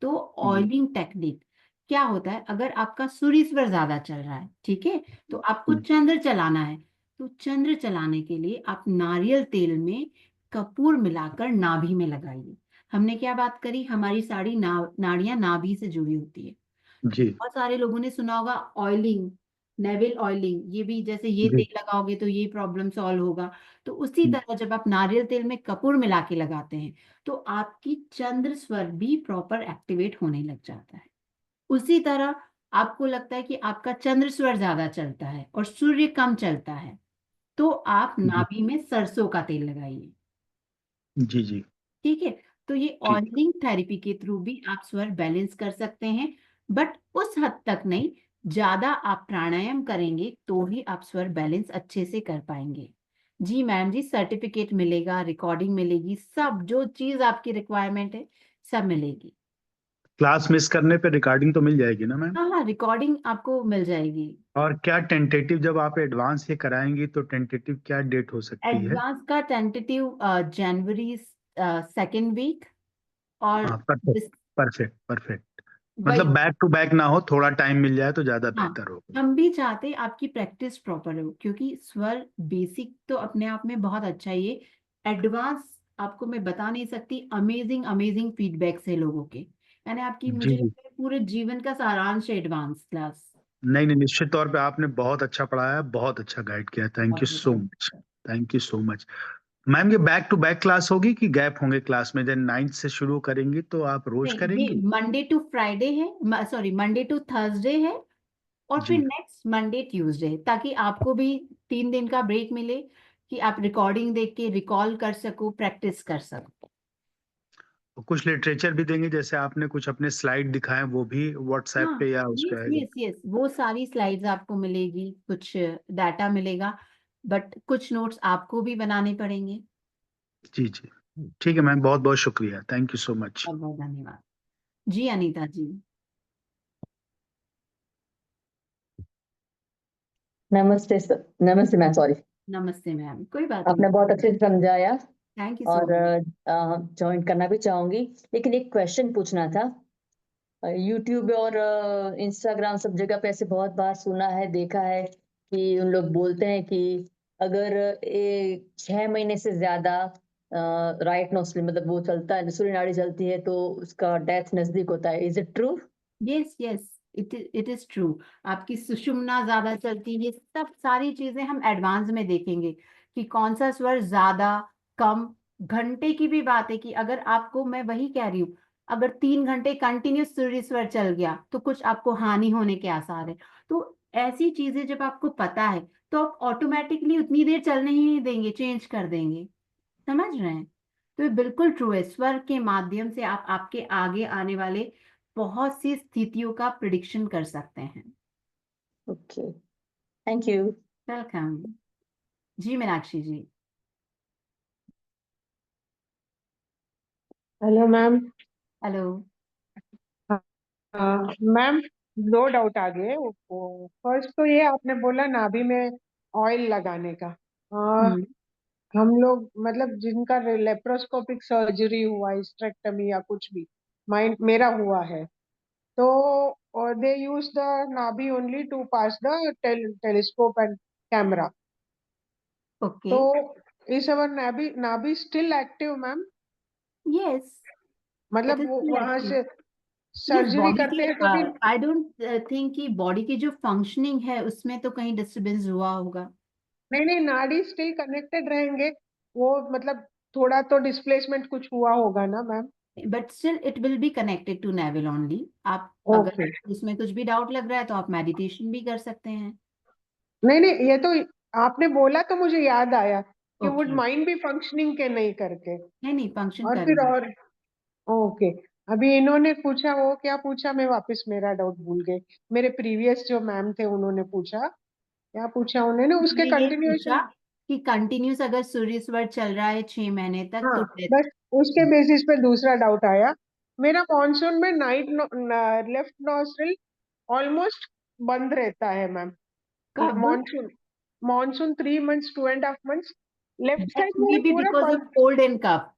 तो जी ऑयलिंग टेक्निक क्या होता है, अगर आपका सूर्य स्वर ज्यादा चल रहा है, ठीक है, तो आपको जी चंद्र चलाना है। तो चंद्र चलाने के लिए आप नारियल तेल में कपूर मिलाकर नाभि में लगाइए। हमने क्या बात करी, हमारी सारी नाड़ियां नाभि से जुड़ी होती है। जी बहुत सारे लोगों ने सुना होगा ऑयलिंग, नेवल ऑयलिंग, ये भी जैसे ये जी तेल लगाओगे तो ये प्रॉब्लम सॉल्व होगा। तो उसी तरह जब आप नारियल तेल में कपूर मिला के लगाते हैं तो आपकी चंद्र स्वर भी प्रॉपर एक्टिवेट होने लग जाता है। उसी तरह आपको लगता है कि आपका चंद्र स्वर ज्यादा चलता है और सूर्य कम चलता है, तो आप जी नाभि में सरसों का तेल लगाइए। जी जी। ठीक है। तो ये ठीक। ऑयलिंग थेरेपी के थ्रू भी आप स्वर बैलेंस कर सकते हैं, बट उस हद तक नहीं। ज्यादा आप प्राणायाम करेंगे तो ही आप स्वर बैलेंस अच्छे से कर पाएंगे। जी मैम जी, सर्टिफिकेट मिलेगा, रिकॉर्डिंग मिलेगी, सब जो चीज आपकी रिक्वायरमेंट है सब मिलेगी। क्लास मिस करने पे रिकॉर्डिंग तो मिल जाएगी ना मैम? हाँ हाँ, रिकॉर्डिंग आपको मिल जाएगी। और क्या टेंटेटिव, जब आप एडवांस ये कराएंगी तो टेंटेटिव क्या डेट हो सकती है? एडवांस का टेंटेटिव जनवरी सेकेंड वीक। और हाँ, परफेक्ट। This perfect perfect. मतलब वही। बैक टू बैक ना हो, थोड़ा टाइम मिल जाए तो ज्यादा हाँ, बेहतर होगा। हम भी चाहते हैं आपकी प्रैक्टिस प्रॉपर हो, क्योंकि स्वर बेसिक तो अपने आप में बहुत अच्छा है, ये एडवांस आपको मैं बता नहीं सकती। अमेजिंग अमेजिंग फीडबैक्स है लोगों के, यानी आपकी जी मुझे जी। लगता है पूरे जीवन का सारांश है एडवांस क्लास। नहीं नहीं, निश्चित तौर पे आपने बहुत अच्छा पढ़ाया, बहुत अच्छा गाइड किया। थैंक बहुत यू बहुत सो मच। धन्यवाद। Thank you so much. Ma'am, ये बैक टू बैक क्लास होगी कि गैप होंगे क्लास में? जब 9th से शुरू करेंगी तो आप रोज नहीं, ये करेंगी? मंडे टू फ्राइडे है, सॉरी मंडे टू थर्सडे है, और फिर जी। नेक्स्ट मंडे ट्यूसडे, ताकि आपको भी 3 दिन का ब्रेक मिले कि आप रिकॉर्डिंग देख के रिकॉल कर सको, प्रैक्टिस कर सको। तो कुछ लिटरेचर भी देंगे, जैसे आपने कुछ अपने स्लाइड दिखाए, वो भी व्हाट्सएप हाँ, पे या उस पे यस आएगा? यस यस, वो सारी स्लाइड्स आपको मिलेगी, कुछ डाटा मिलेगा, बट कुछ नोट्स आपको भी बनाने पड़ेंगे। जी जी। ठीक है मैम, बहुत बहुत शुक्रिया। Thank you so much. बहुत बहुत धन्यवाद। जी अनीता जी। नमस्ते सर, नमस्ते मैम, सॉरी। नमस्ते मैम, कोई बात नहीं। आपने बहुत अच्छे से समझाया थैंक यू सो और मच। ज्वाइन करना भी चाहूंगी, लेकिन एक क्वेश्चन पूछना था। यूट्यूब और इंस्टाग्राम सब जगह पे ऐसे बहुत बार सुना है, देखा है कि उन लोग बोलते हैं कि अगर 6 महीने से ज्यादा राइट नोस्ट्रल मतलब वो चलता है, सूर्य नाड़ी चलती है, तो उसका डेथ नजदीक होता है। Is it true? Yes yes, it is true. आपकी सुषुम्ना ज्यादा चलती है, ये सब सारी चीजें हम एडवांस में देखेंगे कि कौन सा स्वर ज्यादा कम। घंटे की भी बात है कि अगर आपको, मैं वही कह रही हूँ, अगर 3 घंटे कंटिन्यूस सूर्य स्वर चल गया तो कुछ आपको हानि होने के आसार है। तो ऐसी चीजें जब आपको पता है तो आप ऑटोमेटिकली उतनी देर चलने ही नहीं देंगे, चेंज कर देंगे। समझ रहे हैं? तो ये बिल्कुल ट्रू है, स्वर के माध्यम से आप आपके आगे आने वाले बहुत सी स्थितियों का प्रिडिक्शन कर सकते हैं। Okay, thank you. वेलकम। जी Meenakshi ji. Hello ma'am. Hello. Ma'am, दो डाउट आ गए। फर्स्ट तो ये आपने बोला नाभि में ऑयल लगाने का। हम्म। हम लोग मतलब जिनका लेप्रोस्कोपिक सर्जरी हुआ, हिस्टेरेक्टमी या कुछ भी, माइंड मेरा हुआ है, तो they use the nabhi only to pass the telescope and camera. Okay. तो is our nabhi nabhi still active ma'am? Yes, it मतलब इज स्टिल वहां एक्टिव। से यस, सर्जरी बॉडी करते की, हैं तो भी? आई डोंट थिंक कि बॉडी की जो फंक्शनिंग है उसमें तो कहीं डिस्टरबेंस हुआ होगा। नहीं नहीं, नाड़ी स्टिल कनेक्टेड रहेंगे वो, मतलब थोड़ा तो डिस्प्लेसमेंट कुछ हुआ होगा ना ma'am? But still it will be connected to navel only. आप ओके। अगर उसमें कुछ भी डाउट लग रहा है तो आप मेडिटेशन भी कर सकते हैं। नहीं नहीं, ये तो आपने बोला तो मुझे याद आया कि वुड ओके। माइंड भी फंक्शनिंग के नहीं करके। नहीं नहीं, फंक्शन और कर फिर रहे हैं। और ओके। अभी इन्होंने पूछा, वो क्या पूछा, मैं वापस मेरा डाउट भूल गई। मेरे प्रीवियस जो मैम थे उन्होंने पूछा, क्या पूछा उन्होंने उसके मैंने ये पूछा कंटिन्यूएशन? कि कंटिन्यूस अगर सूर्य स्वर चल रहा है 6 महीने तक हाँ, तो डेथ। बस उसके बेसिस पे दूसरा डाउट आया मेरा। मॉनसून में नाइट लेफ्ट नॉस्ट्रिल ऑलमोस्ट बंद रहता है मैम। कब? Monsoon monsoon 3 months, 2.5 months left that side में मे बी पूरा बिकॉज ऑफ बंद। Cold and cough.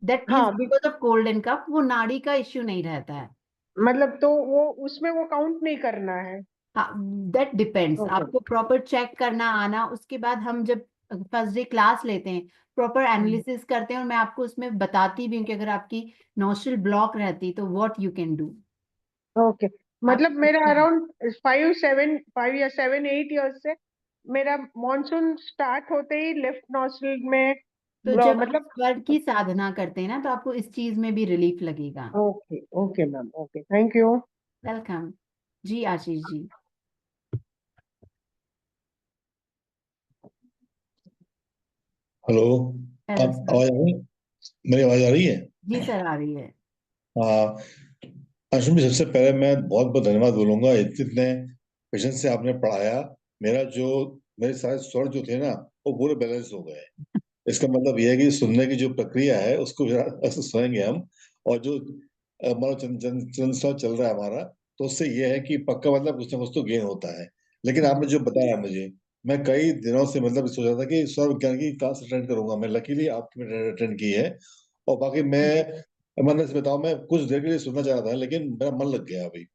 That is हाँ because of cold and cough, वो नाड़ी का इश्यू नहीं रहता है। मतलब तो वो उसमें वो काउंट नहीं करना है? हाँ, दैट डिपेंड्स, ओके। आपको प्रॉपर चेक करना आना, उसके बाद हम जब फर्स्ट डे क्लास लेते हैं, प्रॉपर एनालिसिस करते हैं, और मैं आपको उसमें बताती भी हूँ कि अगर आपकी नोस्ट्रल ब्लॉक रहती तो what you can do. Okay, आप मतलब मेरा अराउंड 5 7 8 ईयर से मेरा मॉनसून स्टार्ट होते ही लेफ्ट नॉस्ट्रिल में तो जब आप मतलब। स्वर की साधना करते हैं ना तो आपको इस चीज में भी रिलीफ लगेगा। Okay okay ma'am, okay, thank you. Welcome. जी आशीष जी। हेलो। हेलो आप सर। आवाज आ रही है? मेरी आवाज आ रही है? जी सर, आ रही है। हाँ। अश्विन जी, सबसे पहले मैं बहुत बहुत धन्यवाद बोलूंगा, इतने पेशेंस से आपने पढ़ाया। मेरा जो मेरे सारे स्वर जो थे ना, वो पूरे बैलेंस हो गए। इसका मतलब यह है कि सुनने की जो प्रक्रिया है उसको ऐसे सुनेंगे हम। और जो हमारा चंद्र चल रहा है हमारा, तो उससे यह है कि पक्का मतलब कुछ ना कुछ तो गेन होता है। लेकिन आपने जो बताया मुझे, मैं कई दिनों से मतलब सोच रहा था कि स्वर विज्ञान की क्लास अटेंड करूंगा। मैं लकीली आपकी अटेंड की है। और बाकी मैं से बताऊं, मैं कुछ देर के लिए सुनना चाह रहा था, लेकिन मेरा मन लग गया अभी।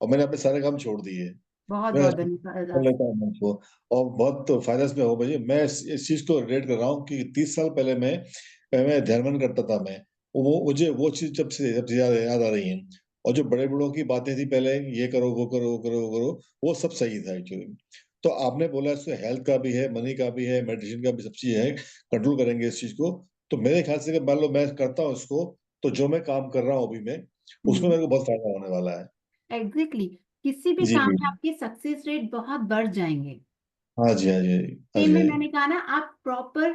और मैंने अपने सारे काम छोड़ दिए। बहुत मैं बहुत कर धन्यवाद। लेता हूँ उसको। और बहुत फायदा इसमें हो मुझे। मैं इस चीज को रिलेट कर रहा हूँ कि 30 साल पहले मैं ध्यान करता था। मैं वो मुझे वो चीज जब से याद आ रही है। और जो बड़े बड़ों की बातें थी पहले, ये करो वो करो वो करो वो करो, वो सब सही था एक्चुअली। तो आपने बोला इसमें हेल्थ का भी है, मनी का भी है, मेडिसिन का भी, सब चीज है। कंट्रोल करेंगे इस चीज को। तो मेरे ख्याल से कि मान लो मैं करता हूँ इसको, तो जो मैं काम कर रहा हूँ अभी मैं, उसमें मेरे को बहुत फायदा होने वाला है। एग्जैक्टली, किसी भी जी काम जी। में आपके सक्सेस रेट बहुत बढ़ जाएंगे। हाँ जी, हाँ जी, हाँ सेम जी, में हाँ जी। मैंने कहा ना, आप प्रॉपर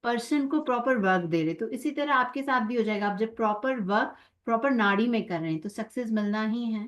पर्सन को प्रॉपर वर्क दे रहे, तो इसी तरह आपके साथ भी हो जाएगा। आप जब प्रॉपर वर्क प्रॉपर नाड़ी में कर रहे हैं तो सक्सेस मिलना ही है।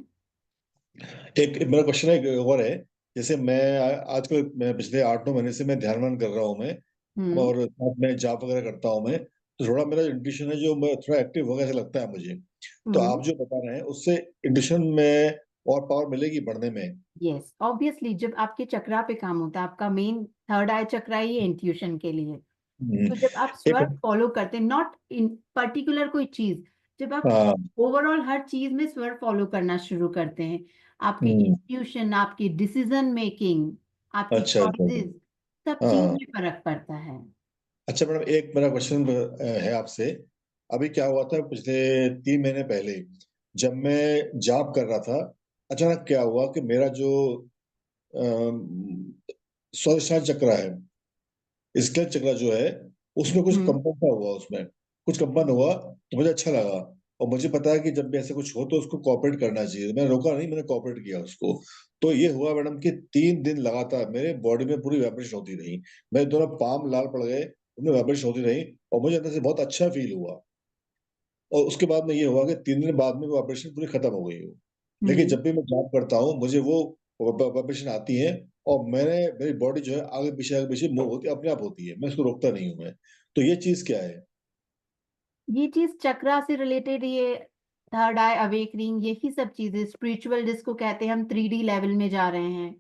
एक मेरा क्वेश्चन है, एक और है। जैसे आजकल मैं पिछले 8 9 महीने से मैं ध्यान कर रहा हूँ मैं। हम्म। और साथ में जाप वगैरह करता हूँ मैं। तो थोड़ा मेरा इंट्यूशन है जो मैं थोड़ा एक्टिव हो गया ऐसा लगता है मुझे। तो आप जो बता रहे हैं उससे इंट्यूशन में और पावर मिलेगी बढ़ने में? यस, ऑब्वियसली जब आपके चक्रा पे काम होता है, आपका मेन थर्ड आई चक्रा ही है इंट्यूशन के लिए। तो जब आप स्वर एक फॉलो करते हैं, नॉट इन पर्टिकुलर कोई चीज, जब आप हाँ ओवरऑल हर चीज में स्वर फॉलो करना शुरू करते हैं, आपके हम्म, इंट्यूशन, आपकी डिसीजन मेकिंग, आपकी अच्छा अच्छा चॉइसेस, सब चीज हाँ में फर्क पड़ता है। अच्छा मैडम, एक मेरा क्वेश्चन है आपसे। अभी क्या हुआ था पिछले 3 महीने पहले, जब मैं जॉब कर रहा था, अचानक क्या हुआ कि मेरा जो स्वादिष्टान चक्र है, इसका चक्र जो है, उसमें कुछ कंपन सा हुआ, उसमें कुछ कंपन हुआ तो मुझे अच्छा लगा। और मुझे पता है कि जब भी ऐसा कुछ हो तो उसको कोऑपरेट करना चाहिए, मैंने रोका नहीं, मैंने कोऑपरेट किया उसको। तो ये हुआ मैडम कि 3 दिन लगातार मेरे बॉडी में पूरी वाइब्रेशन होती रही, मेरे दोनों पाम लाल पड़ गए, उनमें वाइब्रेशन होती रही, और मुझे अंदर से बहुत अच्छा फील हुआ। और उसके बाद में ये हुआ कि 3 दिन बाद में वो वाइब्रेशन पूरी खत्म हो गई हो। लेकिन जब भी मैं जॉब करता हूँ मुझे वो वाइब्रेशन आती है, और मेरी बॉडी जो है आगे पीछे मूव होती है, अपने आप होती है, मैं उसको रोकता नहीं हूँ मैं। तो ये चीज क्या है? ये चीज चक्रा से रिलेटेड, ये थर्ड आई अवेकनिंग, यही सब चीजें स्पिरिचुअल जिसको कहते हैं, हम 3D लेवल में जा रहे हैं।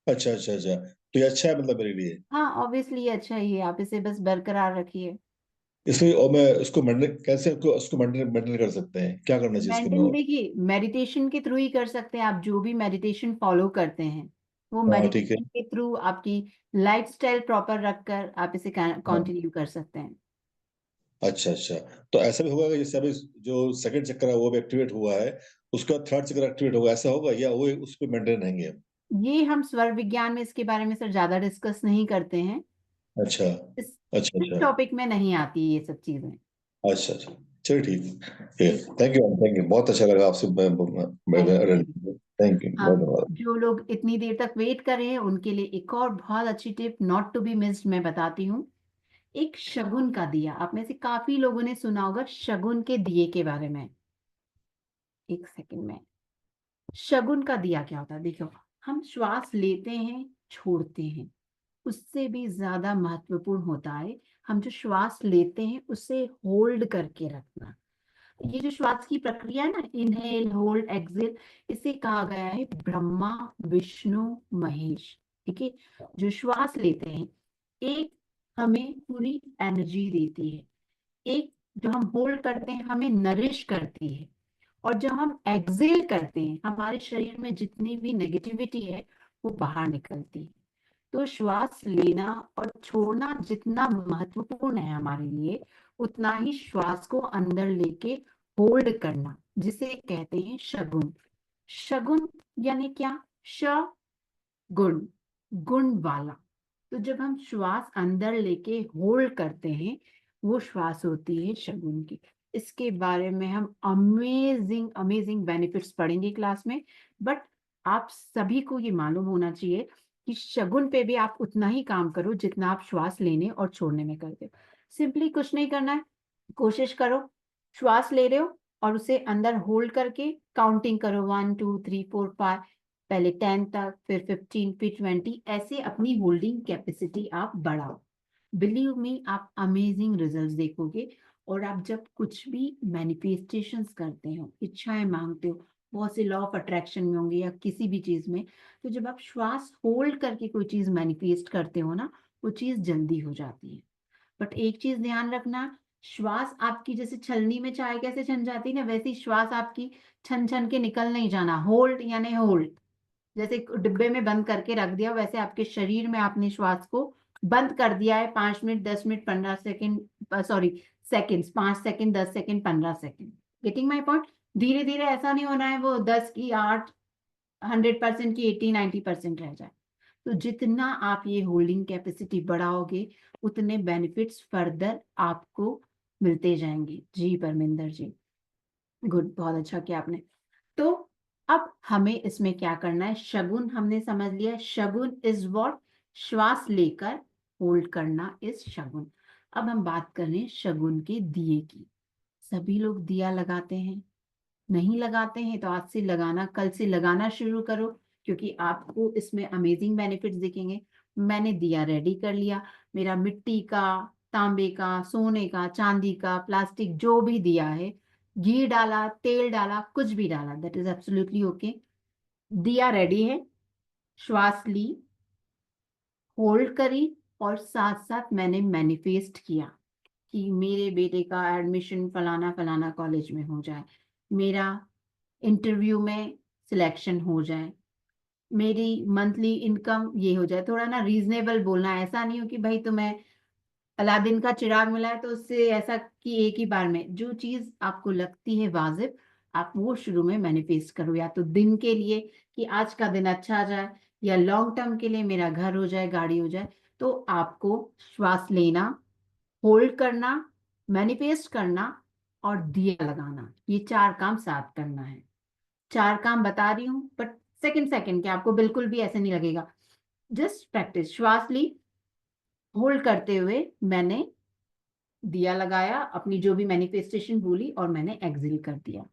अच्छा अच्छा अच्छा, तो ये अच्छा है मतलब मेरे लिए? हाँ, ऑब्वियसली अच्छा ही है, आप इसे बस बरकरार रखिए। इसलिए और मैं उसको मेंटेन कैसे उसको मेंटेन कर सकते हैं, क्या करना चाहिए इसके में मेंटेन और? देखिए, मेडिटेशन के थ्रू ही कर सकते हैं। आप जो भी मेडिटेशन फॉलो करते हैं, वो हाँ ठीक है। मेडिटेशन के थ्रू, आपकी लाइफस्टाइल प्रॉपर रखकर आप इसे हाँ कंटिन्यू कर सकते हैं। अच्छा अच्छा, तो ऐसा भी होगा कि जैसे अभी जो सेकंड चक्र है वो भी एक्टिवेट हुआ है, उसका थर्ड चक्र एक्टिवेट होगा, ऐसा होगा या वो उस पर मेंटेन रहेंगे हम? ये हम स्वर विज्ञान में इसके बारे में सर ज्यादा डिस्कस नहीं करते हैं। अच्छा इस अच्छा इस अच्छा टॉपिक में नहीं आती ये सब चीजें। अच्छा अच्छा, चलिए ठीक है। ठीक, थैंक यू, बहुत अच्छा लगा आपसे। Thank you. थैंक यू, बहुत हम धन्यवाद। जो लोग इतनी देर तक वेट कर रहे हैं उनके लिए एक और बहुत अच्छी tip not to be missed मैं बताती हूँ। एक शगुन का दिया, आप में से काफी लोगों ने सुना होगा शगुन के दिए के बारे में। एक सेकंड में, शगुन का दिया क्या होता है देखो, हम श्वास लेते हैं, छोड़ते हैं, उससे भी ज्यादा महत्वपूर्ण होता है हम जो श्वास लेते हैं उसे होल्ड करके रखना। ये जो श्वास की प्रक्रिया है ना, इनहेल होल्ड एक्सेल, इसे कहा गया है ब्रह्मा विष्णु महेश। ठीक है, जो श्वास लेते हैं, एक हमें पूरी एनर्जी देती है, एक जो हम होल्ड करते हैं हमें नरिश करती है, और जब हम एक्सेल करते हैं हमारे शरीर में जितनी भी नेगेटिविटी है वो बाहर निकलती है। तो श्वास लेना और छोड़ना जितना महत्वपूर्ण है हमारे लिए, उतना ही श्वास को अंदर लेके होल्ड करना, जिसे कहते हैं शगुन। शगुन यानी क्या? श गुण, गुण वाला। तो जब हम श्वास अंदर लेके होल्ड करते हैं, वो श्वास होती है शगुन की। इसके बारे में हम अमेजिंग अमेजिंग बेनिफिट्स पढ़ेंगे क्लास में, बट आप सभी को ये मालूम होना चाहिए कि शगुन पे भी आप उतना ही काम करो जितना आप श्वास लेने और छोड़ने में करते हो। सिंपली कुछ नहीं करना है, कोशिश करो, श्वास ले रहे हो और उसे अंदर होल्ड करके काउंटिंग करो, 1 2 3 4 5, पहले 10 तक, फिर 15, फिर 20, ऐसे अपनी होल्डिंग कैपेसिटी आप बढ़ाओ। बिलीव मी, आप अमेजिंग रिजल्ट्स देखोगे। और आप जब कुछ भी मैनिफेस्टेशंस करते हो, इच्छाएं मांगते हो, बहुत से लॉ ऑफ अट्रैक्शन में होंगे या किसी भी चीज में, तो जब आप श्वास होल्ड करके कोई चीज मैनिफेस्ट करते हो ना, वो चीज जल्दी हो जाती है। बट एक चीज ध्यान रखना, श्वास आपकी जैसे छलनी में चाय कैसे छन जाती है ना, वैसी श्वास आपकी छन छन के निकल नहीं जाना। होल्ड यानी होल्ड, जैसे डिब्बे में बंद करके रख दिया, वैसे आपके शरीर में आपने श्वास को बंद कर दिया है। 5 minute, 10 minute, 15 second, sorry seconds, 5 second, 10 second, 15 second. Getting my point? धीरे धीरे ऐसा नहीं होना है वो 10 की 8, 100% की 80-90% रह जाए। तो जितना आप ये होल्डिंग कैपेसिटी बढ़ाओगे, उतने बेनिफिट्स फर्दर आपको मिलते जाएंगे। जी परमिंदर जी, गुड, बहुत अच्छा किया आपने। तो अब हमें इसमें क्या करना है, शगुन हमने समझ लिया। शगुन इज व्हाट? श्वास लेकर होल्ड करना इज शगुन। अब हम बात कर रहे हैं शगुन के दिए की। सभी लोग दिया लगाते हैं, नहीं लगाते हैं तो आज से लगाना, कल से लगाना शुरू करो, क्योंकि आपको इसमें अमेजिंग बेनिफिट्स दिखेंगे। मैंने दिया रेडी कर लिया, मेरा मिट्टी का, तांबे का, सोने का, चांदी का, प्लास्टिक जो भी दिया है, घी डाला, तेल डाला, कुछ भी डाला, दैट इज एब्सोल्युटली ओके। दिया रेडी है, श्वास ली, होल्ड करी, और साथ साथ मैंने मैनिफेस्ट किया कि मेरे बेटे का एडमिशन फलाना फलाना कॉलेज में हो जाए, मेरा इंटरव्यू में सिलेक्शन हो जाए, मेरी मंथली इनकम ये हो जाए। थोड़ा ना रीजनेबल बोलना, ऐसा नहीं हो कि भाई तुम्हें अलादीन का चिराग मिला है तो उससे ऐसा कि एक ही बार में। जो चीज आपको लगती है वाजिब, आप वो शुरू में मैनिफेस्ट करो, या तो दिन के लिए कि आज का दिन अच्छा आ जाए, या लॉन्ग टर्म के लिए मेरा घर हो जाए, गाड़ी हो जाए। तो आपको श्वास लेना, होल्ड करना, मैनिफेस्ट करना और दिया लगाना, ये 4 काम साथ करना है। 4 काम बता रही हूँ, बट सेकंड सेकंड के, आपको बिल्कुल भी ऐसे नहीं लगेगा। Just practice. श्वास ली, होल्ड करते हुए मैंने दिया लगाया, अपनी जो भी मैनिफेस्टेशन बोली, और मैंने एक्सिल कर दिया।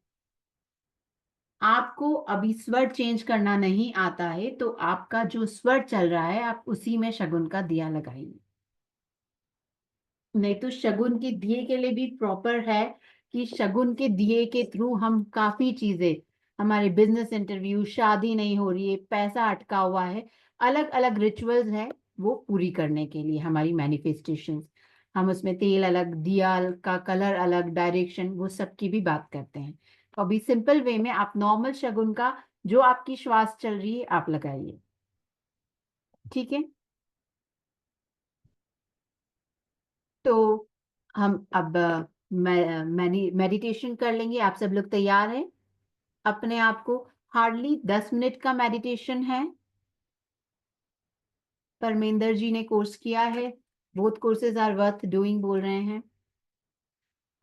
आपको अभी स्वर चेंज करना नहीं आता है तो आपका जो स्वर चल रहा है आप उसी में शगुन का दिया लगाइए। नहीं तो शगुन के दिए के लिए भी प्रॉपर है कि शगुन के दिए के थ्रू हम काफी चीजें, हमारे बिजनेस इंटरव्यू, शादी नहीं हो रही है, पैसा अटका हुआ है, अलग अलग रिचुअल्स है वो पूरी करने के लिए हमारी मैनिफेस्टेशन। हम उसमें तेल अलग, दिया का कलर अलग, डायरेक्शन, वो सब की भी बात करते हैं। तो अभी सिंपल वे में आप नॉर्मल शगुन का जो आपकी श्वास चल रही है आप लगाइए, ठीक है। तो हम अब मेडिटेशन कर लेंगे। आप सब लोग तैयार हैं? अपने आप को, हार्डली 10 मिनट का मेडिटेशन है। परमेंद्र जी ने कोर्स किया है, both courses are worth doing बोल रहे हैं।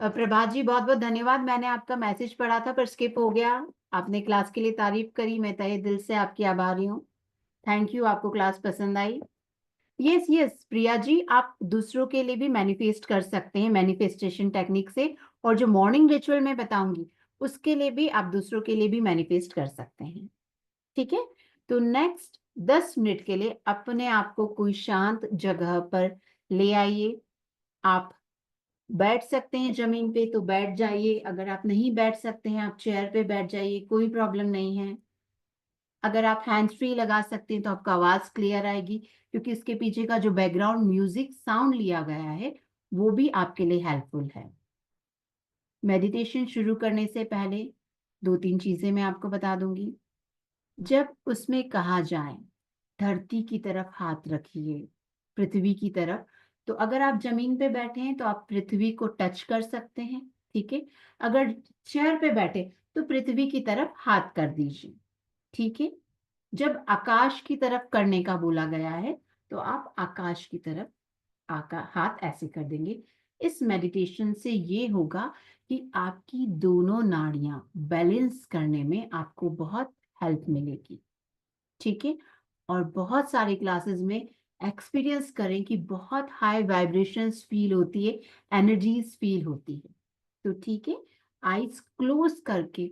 प्रभात जी बहुत बहुत धन्यवाद, मैंने आपका मैसेज पढ़ा था पर स्किप हो गया। आपने क्लास के लिए तारीफ करी, मैं तहे दिल से आपकी आभारी हूँ। थैंक यू, आपको क्लास पसंद आई। यस यस प्रिया जी, आप दूसरों के लिए भी मैनिफेस्ट कर सकते हैं मैनिफेस्टेशन टेक्निक से, और जो मॉर्निंग रिचुअल मैं बताऊंगी उसके लिए भी आप दूसरों के लिए भी मैनिफेस्ट कर सकते हैं, ठीक है। तो नेक्स्ट 10 मिनट के लिए अपने आप को कोई शांत जगह पर ले आइए। आप बैठ सकते हैं जमीन पे तो बैठ जाइए, अगर आप नहीं बैठ सकते हैं आप चेयर पे बैठ जाइए, कोई प्रॉब्लम नहीं है। अगर आप हैंड्स फ्री लगा सकते हैं तो आपका आवाज क्लियर आएगी, क्योंकि इसके पीछे का जो बैकग्राउंड म्यूजिक साउंड लिया गया है वो भी आपके लिए हेल्पफुल है। मेडिटेशन शुरू करने से पहले 2-3 चीजें मैं आपको बता दूंगी। जब उसमें कहा जाए धरती की तरफ हाथ रखिए, पृथ्वी की तरफ, तो अगर आप जमीन पे बैठे हैं तो आप पृथ्वी को टच कर सकते हैं, ठीक है। अगर चेयर पे बैठे तो पृथ्वी की तरफ हाथ कर दीजिए, ठीक है। जब आकाश की तरफ करने का बोला गया है तो आप आकाश की तरफ हाथ ऐसे कर देंगे। इस मेडिटेशन से ये होगा कि आपकी दोनों नाड़ियां बैलेंस करने में आपको बहुत हेल्प मिलेगी, ठीक है। और बहुत सारी क्लासेस में एक्सपीरियंस करें कि बहुत हाई वाइब्रेशंस फील होती है, एनर्जीज फील होती है। तो ठीक है, आईज क्लोज करके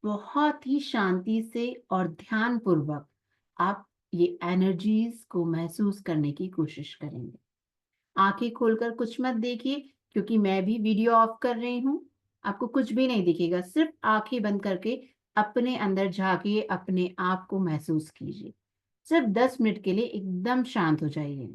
बहुत ही शांति से और ध्यान पूर्वक आप ये एनर्जीज को महसूस करने की कोशिश करेंगे। आंखें खोलकर कुछ मत देखिए, क्योंकि मैं भी वीडियो ऑफ कर रही हूँ। आपको कुछ भी नहीं दिखेगा, सिर्फ आंखें बंद करके अपने अंदर झांकिए, अपने आप को महसूस कीजिए। सिर्फ 10 मिनट के लिए एकदम शांत हो जाइए।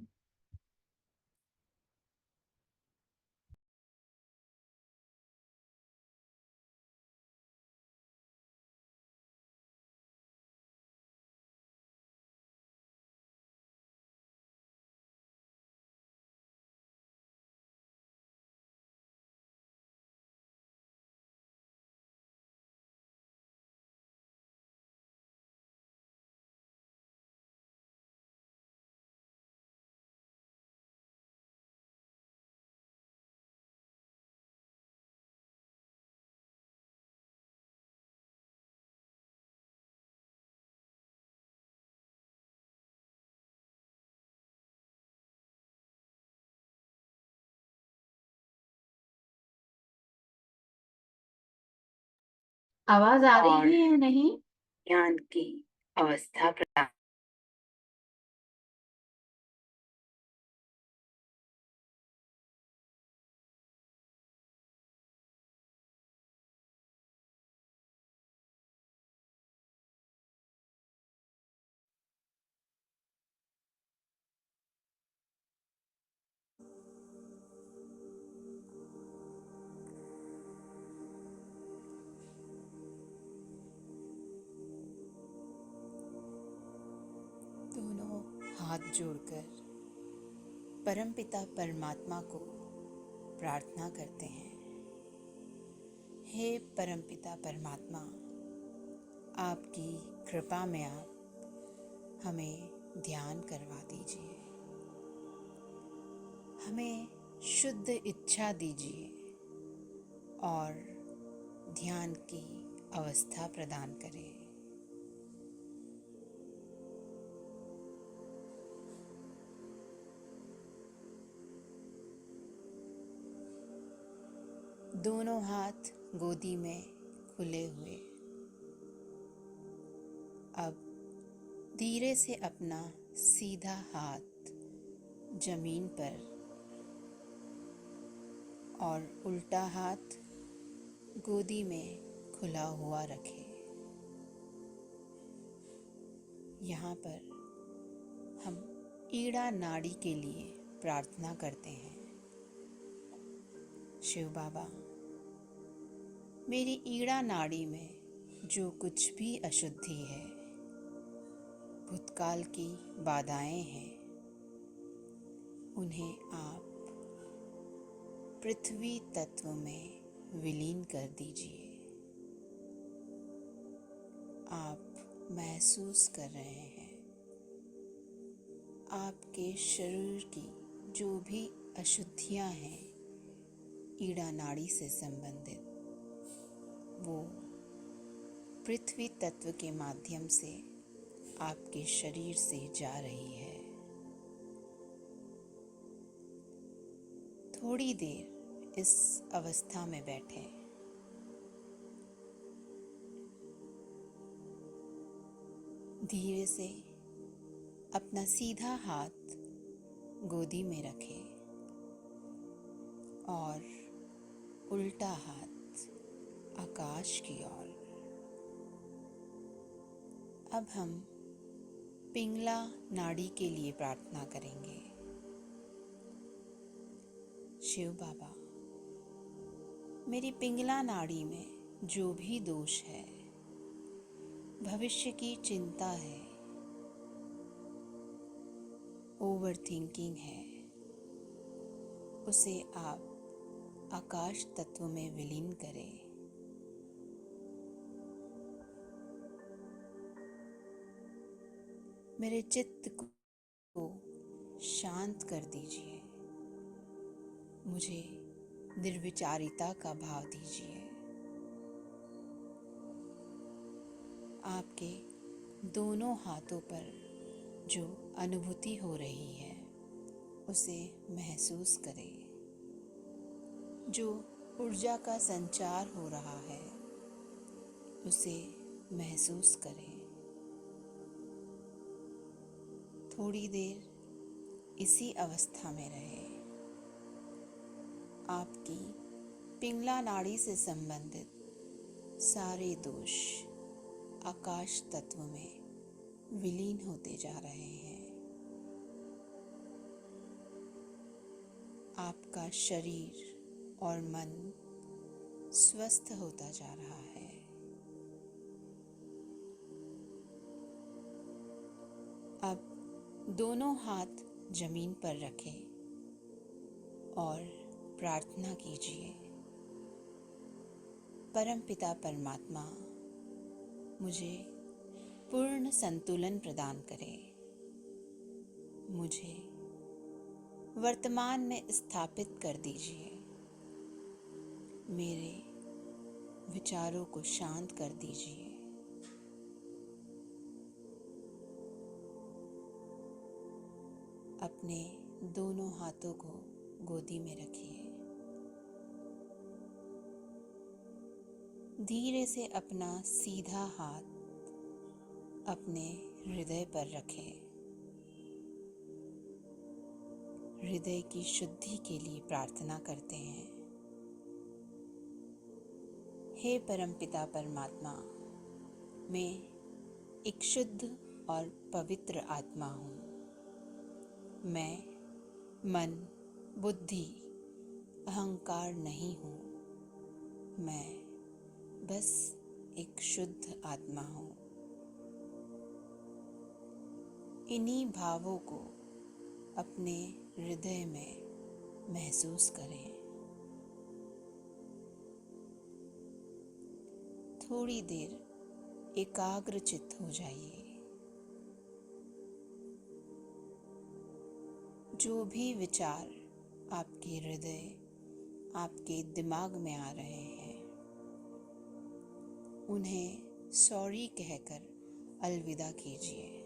आवाज आ और रही है या नहीं? ध्यान की अवस्था प्रदान दोनों हाथ जोड़कर परमपिता परमात्मा को प्रार्थना करते हैं। हे परमपिता परमात्मा, आपकी कृपा में आप हमें ध्यान करवा दीजिए, हमें शुद्ध इच्छा दीजिए और ध्यान की अवस्था प्रदान करें। दोनों हाथ गोदी में खुले हुए, अब धीरे से अपना सीधा हाथ जमीन पर और उल्टा हाथ गोदी में खुला हुआ रखें। यहाँ पर हम ईड़ा नाड़ी के लिए प्रार्थना करते हैं। शिव बाबा, मेरी ईड़ा नाड़ी में जो कुछ भी अशुद्धि है, भूतकाल की बाधाएं हैं, उन्हें आप पृथ्वी तत्व में विलीन कर दीजिए। आप महसूस कर रहे हैं आपके शरीर की जो भी अशुद्धियां हैं ईड़ा नाड़ी से संबंधित, वो पृथ्वी तत्व के माध्यम से आपके शरीर से जा रही है। थोड़ी देर इस अवस्था में बैठें। धीरे से अपना सीधा हाथ गोदी में रखें और उल्टा हाथ आकाश की ओर। अब हम पिंगला नाड़ी के लिए प्रार्थना करेंगे। शिव बाबा, मेरी पिंगला नाड़ी में जो भी दोष है, भविष्य की चिंता है, ओवर थिंकिंग है, उसे आप आकाश तत्व में विलीन करें। मेरे चित्त को शांत कर दीजिए, मुझे निर्विचारिता का भाव दीजिए। आपके दोनों हाथों पर जो अनुभूति हो रही है उसे महसूस करें। जो ऊर्जा का संचार हो रहा है उसे महसूस करें। थोड़ी देर इसी अवस्था में रहे। आपकी पिंगला नाड़ी से संबंधित सारे दोष आकाश तत्व में विलीन होते जा रहे हैं। आपका शरीर और मन स्वस्थ होता जा रहा है। अब दोनों हाथ जमीन पर रखें और प्रार्थना कीजिए। परमपिता परमात्मा मुझे पूर्ण संतुलन प्रदान करें। मुझे वर्तमान में स्थापित कर दीजिए। मेरे विचारों को शांत कर दीजिए। अपने दोनों हाथों को गोदी में रखिए। धीरे से अपना सीधा हाथ अपने हृदय पर रखें। हृदय की शुद्धि के लिए प्रार्थना करते हैं। हे परमपिता परमात्मा, मैं एक शुद्ध और पवित्र आत्मा हूँ। मैं मन, बुद्धि, अहंकार नहीं हूँ। मैं बस एक शुद्ध आत्मा हूँ। इन्हीं भावों को अपने हृदय में महसूस करें। थोड़ी देर एकाग्रचित्त हो जाइए। जो भी विचार आपके हृदय, आपके दिमाग में आ रहे हैं, उन्हें सॉरी कहकर अलविदा कीजिए।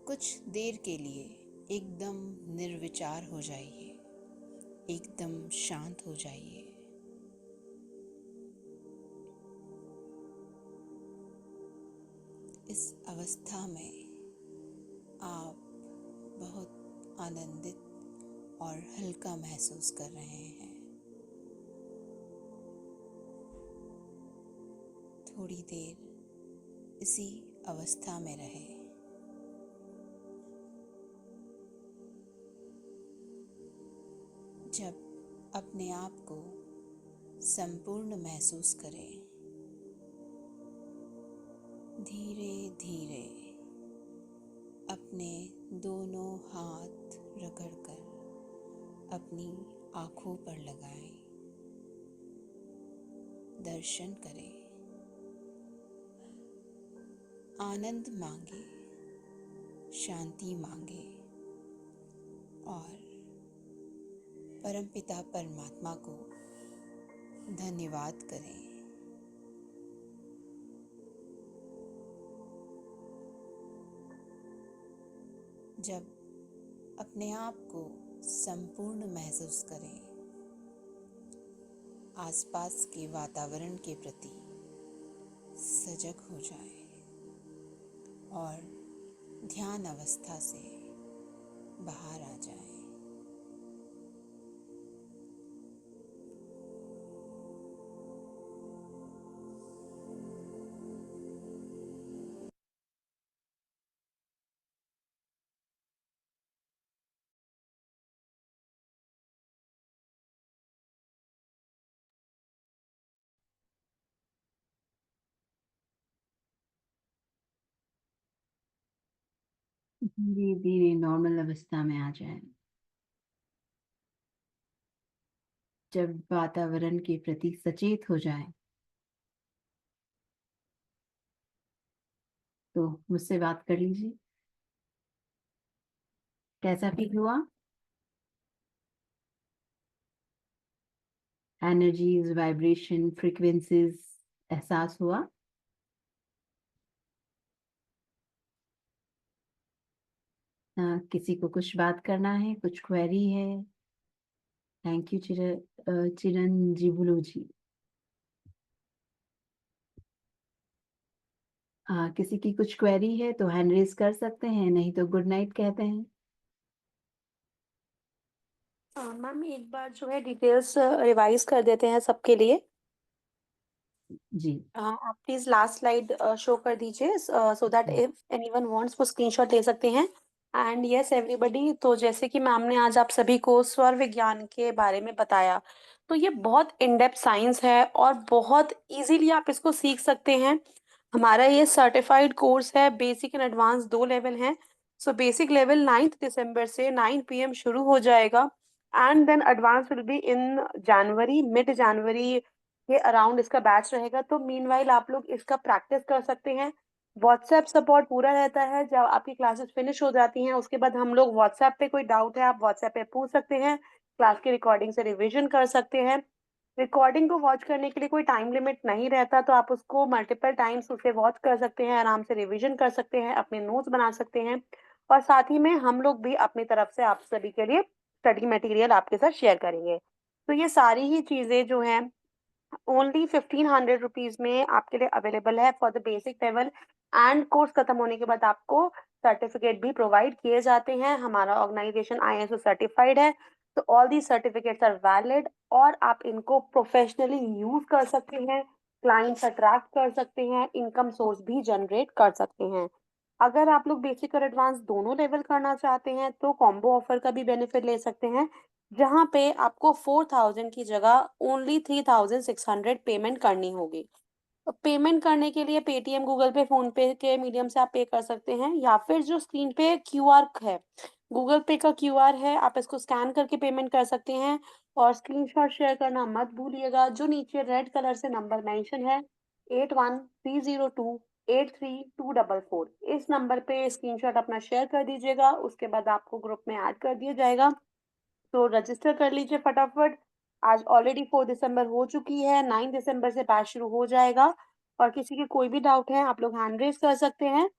कुछ देर के लिए एकदम निर्विचार हो जाइए, एकदम शांत हो जाइए। इस अवस्था में आप बहुत आनंदित और हल्का महसूस कर रहे हैं। थोड़ी देर इसी अवस्था में रहें। जब अपने आप को संपूर्ण महसूस करें, धीरे धीरे अपने दोनों हाथ रगड़कर अपनी आँखों पर लगाएं। दर्शन करें, आनंद मांगे, शांति मांगे और परमपिता परमात्मा को धन्यवाद करें। जब अपने आप को संपूर्ण महसूस करें, आसपास के वातावरण के प्रति सजग हो जाएं और ध्यान अवस्था से बाहर आ जाएं। धीरे धीरे नॉर्मल अवस्था में आ जाए। जब वातावरण के प्रति सचेत हो जाए तो मुझसे बात कर लीजिए। कैसा फील हुआ? एनर्जीज, वाइब्रेशन, फ्रीक्वेंसीज एहसास हुआ? किसी को कुछ बात करना है, कुछ क्वेरी है? थैंक यू चिरंजीवुलू जी। किसी की कुछ क्वेरी है तो हैंड रेज कर सकते हैं, नहीं तो गुड नाइट कहते हैं। मैम एक बार जो है डिटेल्स रिवाइज कर देते हैं सबके लिए। जी आप प्लीज लास्ट स्लाइड शो कर दीजिए so that if anyone wants वो स्क्रीनशॉट ले सकते हैं। एंड यस एवरीबॉडी, तो जैसे कि मैम ने आज आप सभी को स्वर विज्ञान के बारे में बताया, तो ये बहुत इन डेप्थ साइंस है और बहुत इजीली आप इसको सीख सकते हैं। हमारा ये सर्टिफाइड कोर्स है, बेसिक एंड एडवांस 2 लेवल हैं। सो बेसिक लेवल 9 दिसंबर से 9 PM शुरू हो जाएगा and then advance will be in January, mid January के अराउंड इसका बैच रहेगा। तो मीनवाइल आप लोग इसका प्रैक्टिस कर सकते हैं। व्हाट्सएप सपोर्ट पूरा रहता है। जब आपकी क्लासेस फिनिश हो जाती हैं उसके बाद हम लोग व्हाट्सएप पे, कोई डाउट है आप व्हाट्सएप पे पूछ सकते हैं। क्लास की रिकॉर्डिंग से रिवीजन कर सकते हैं। रिकॉर्डिंग को वॉच करने के लिए कोई टाइम लिमिट नहीं रहता, तो आप उसको मल्टीपल टाइम्स उसे वॉच कर सकते हैं, आराम से रिवीजन कर सकते हैं, अपने नोट्स बना सकते हैं और साथ ही में हम लोग भी अपनी तरफ से आप सभी के लिए स्टडी मटेरियल आपके साथ शेयर करेंगे। तो ये सारी ही चीजें जो हैं ओनली 1500 रुपीज में आपके लिए अवेलेबल है for the basic level. And course खत्म होने के बाद आपको सर्टिफिकेट भी प्रोवाइड किए जाते हैं। हमारा ऑर्गेनाइजेशन ISO सर्टिफाइड है, तो all the certificates are valid और आप इनको प्रोफेशनली यूज कर सकते हैं, क्लाइंट्स अट्रैक्ट कर सकते हैं, इनकम सोर्स भी जनरेट कर सकते हैं। अगर आप लोग बेसिक और एडवांस दोनों लेवल करना चाहते हैं तो कॉम्बो ऑफर का भी बेनिफिट ले सकते हैं, जहाँ पे आपको 4000 की जगह ओनली 3600 पेमेंट करनी होगी। पेमेंट करने के लिए पेटीएम, गूगल पे, फोन पे के मीडियम से आप पे कर सकते हैं, या फिर जो स्क्रीन पे क्यूआर है, गूगल पे का क्यूआर है, आप इसको स्कैन करके पेमेंट कर सकते हैं। और स्क्रीनशॉट शेयर करना मत भूलिएगा। जो नीचे रेड कलर से नंबर मेंशन है 8130283244, इस नंबर पे स्क्रीनशॉट अपना शेयर कर दीजिएगा। उसके बाद आपको ग्रुप में ऐड कर दिया जाएगा। तो रजिस्टर कर लीजिए फटाफट। आज ऑलरेडी 4 दिसंबर हो चुकी है, 9 दिसंबर से बैच शुरू हो जाएगा। और किसी के कोई भी डाउट है आप लोग हैंड रेज कर सकते हैं।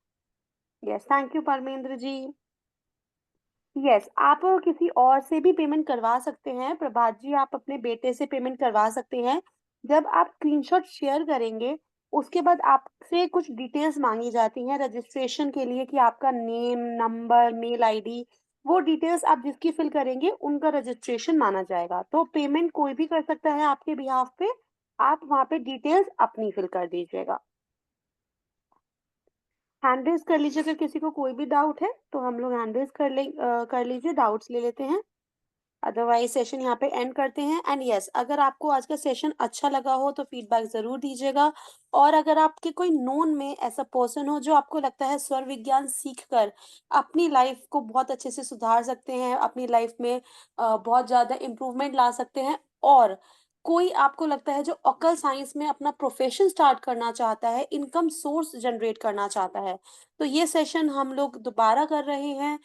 Yes, thank you Parmendra ji. Yes, आप किसी और से भी पेमेंट करवा सकते हैं। प्रभात जी, आप अपने बेटे से पेमेंट करवा सकते हैं। जब आप स्क्रीनशॉट शेयर करेंगे, उसके बाद आपसे कुछ डिटेल्स मांगी जाती हैं रजिस्ट्रेशन के लिए, कि आपका नेम, नंबर, मेल आईडी, वो डिटेल्स आप जिसकी फिल करेंगे उनका रजिस्ट्रेशन माना जाएगा। तो पेमेंट कोई भी कर सकता है आपके बिहाफ पे, आप वहाँ पे डिटेल्स अपनी फिल कर दीजिएगा। हैंड रेज कर लीजिए। अगर किसी को कोई भी डाउट है तो हम लोग हैंड रेज कर लीजिए, डाउट्स ले लेते हैं। अदरवाइज सेशन यहाँ पे एंड करते हैं। एंड यस, अगर आपको आज का सेशन अच्छा लगा हो तो फीडबैक जरूर दीजिएगा। और अगर आपके कोई नोन में ऐसा पर्सन हो जो आपको लगता है स्वर विज्ञान सीखकर अपनी लाइफ को बहुत अच्छे से सुधार सकते हैं, अपनी लाइफ में बहुत ज्यादा इम्प्रूवमेंट ला सकते हैं, और कोई आपको लगता है जो अकल साइंस में अपना प्रोफेशन स्टार्ट करना चाहता है, इनकम सोर्स जनरेट करना चाहता है, तो ये सेशन हम लोग दोबारा कर रहे हैं।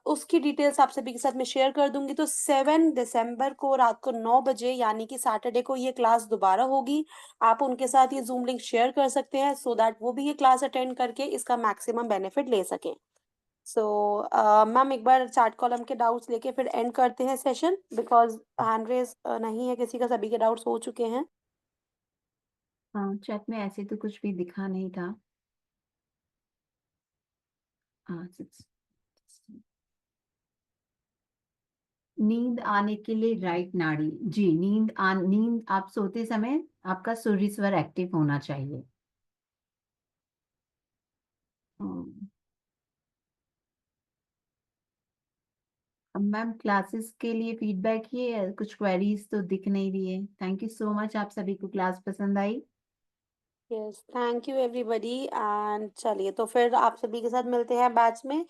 उसकी डिटेल्स आप सभी के साथ मैं शेयर कर दूंगी। तो 7 दिसंबर को रात को 9 बजे, यानी कि सैटरडे को ये क्लास दोबारा होगी। आप उनके साथ ये जूम लिंक शेयर कर सकते हैं, सो दैट वो भी ये क्लास अटेंड करके इसका मैक्सिमम बेनिफिट ले सकें। सो मैम, एक बार चार्ट कॉलम के डाउट्स लेके फिर एंड करते हैं सेशन, बिकॉज हैंड रेज नहीं है किसी का, सभी के डाउट्स हो चुके हैं। हाँ, चैट में ऐसे तो कुछ भी दिखा नहीं था। नींद आने के लिए राइट नाड़ी। जी, नींद आप सोते समय आपका सूर्य स्वर एक्टिव होना चाहिए। मैम, क्लासेस के लिए फीडबैक ये है, कुछ क्वेरीज तो दिख नहीं रही है। थैंक यू सो मच, आप सभी को क्लास पसंद आई। Yes, thank you everybody. And चलिए, तो फिर आप सभी के साथ मिलते हैं बैच में।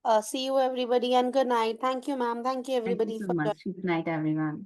See you everybody and good night. Thank you ma'am, thank you thank you everybody so for much. Good night everyone.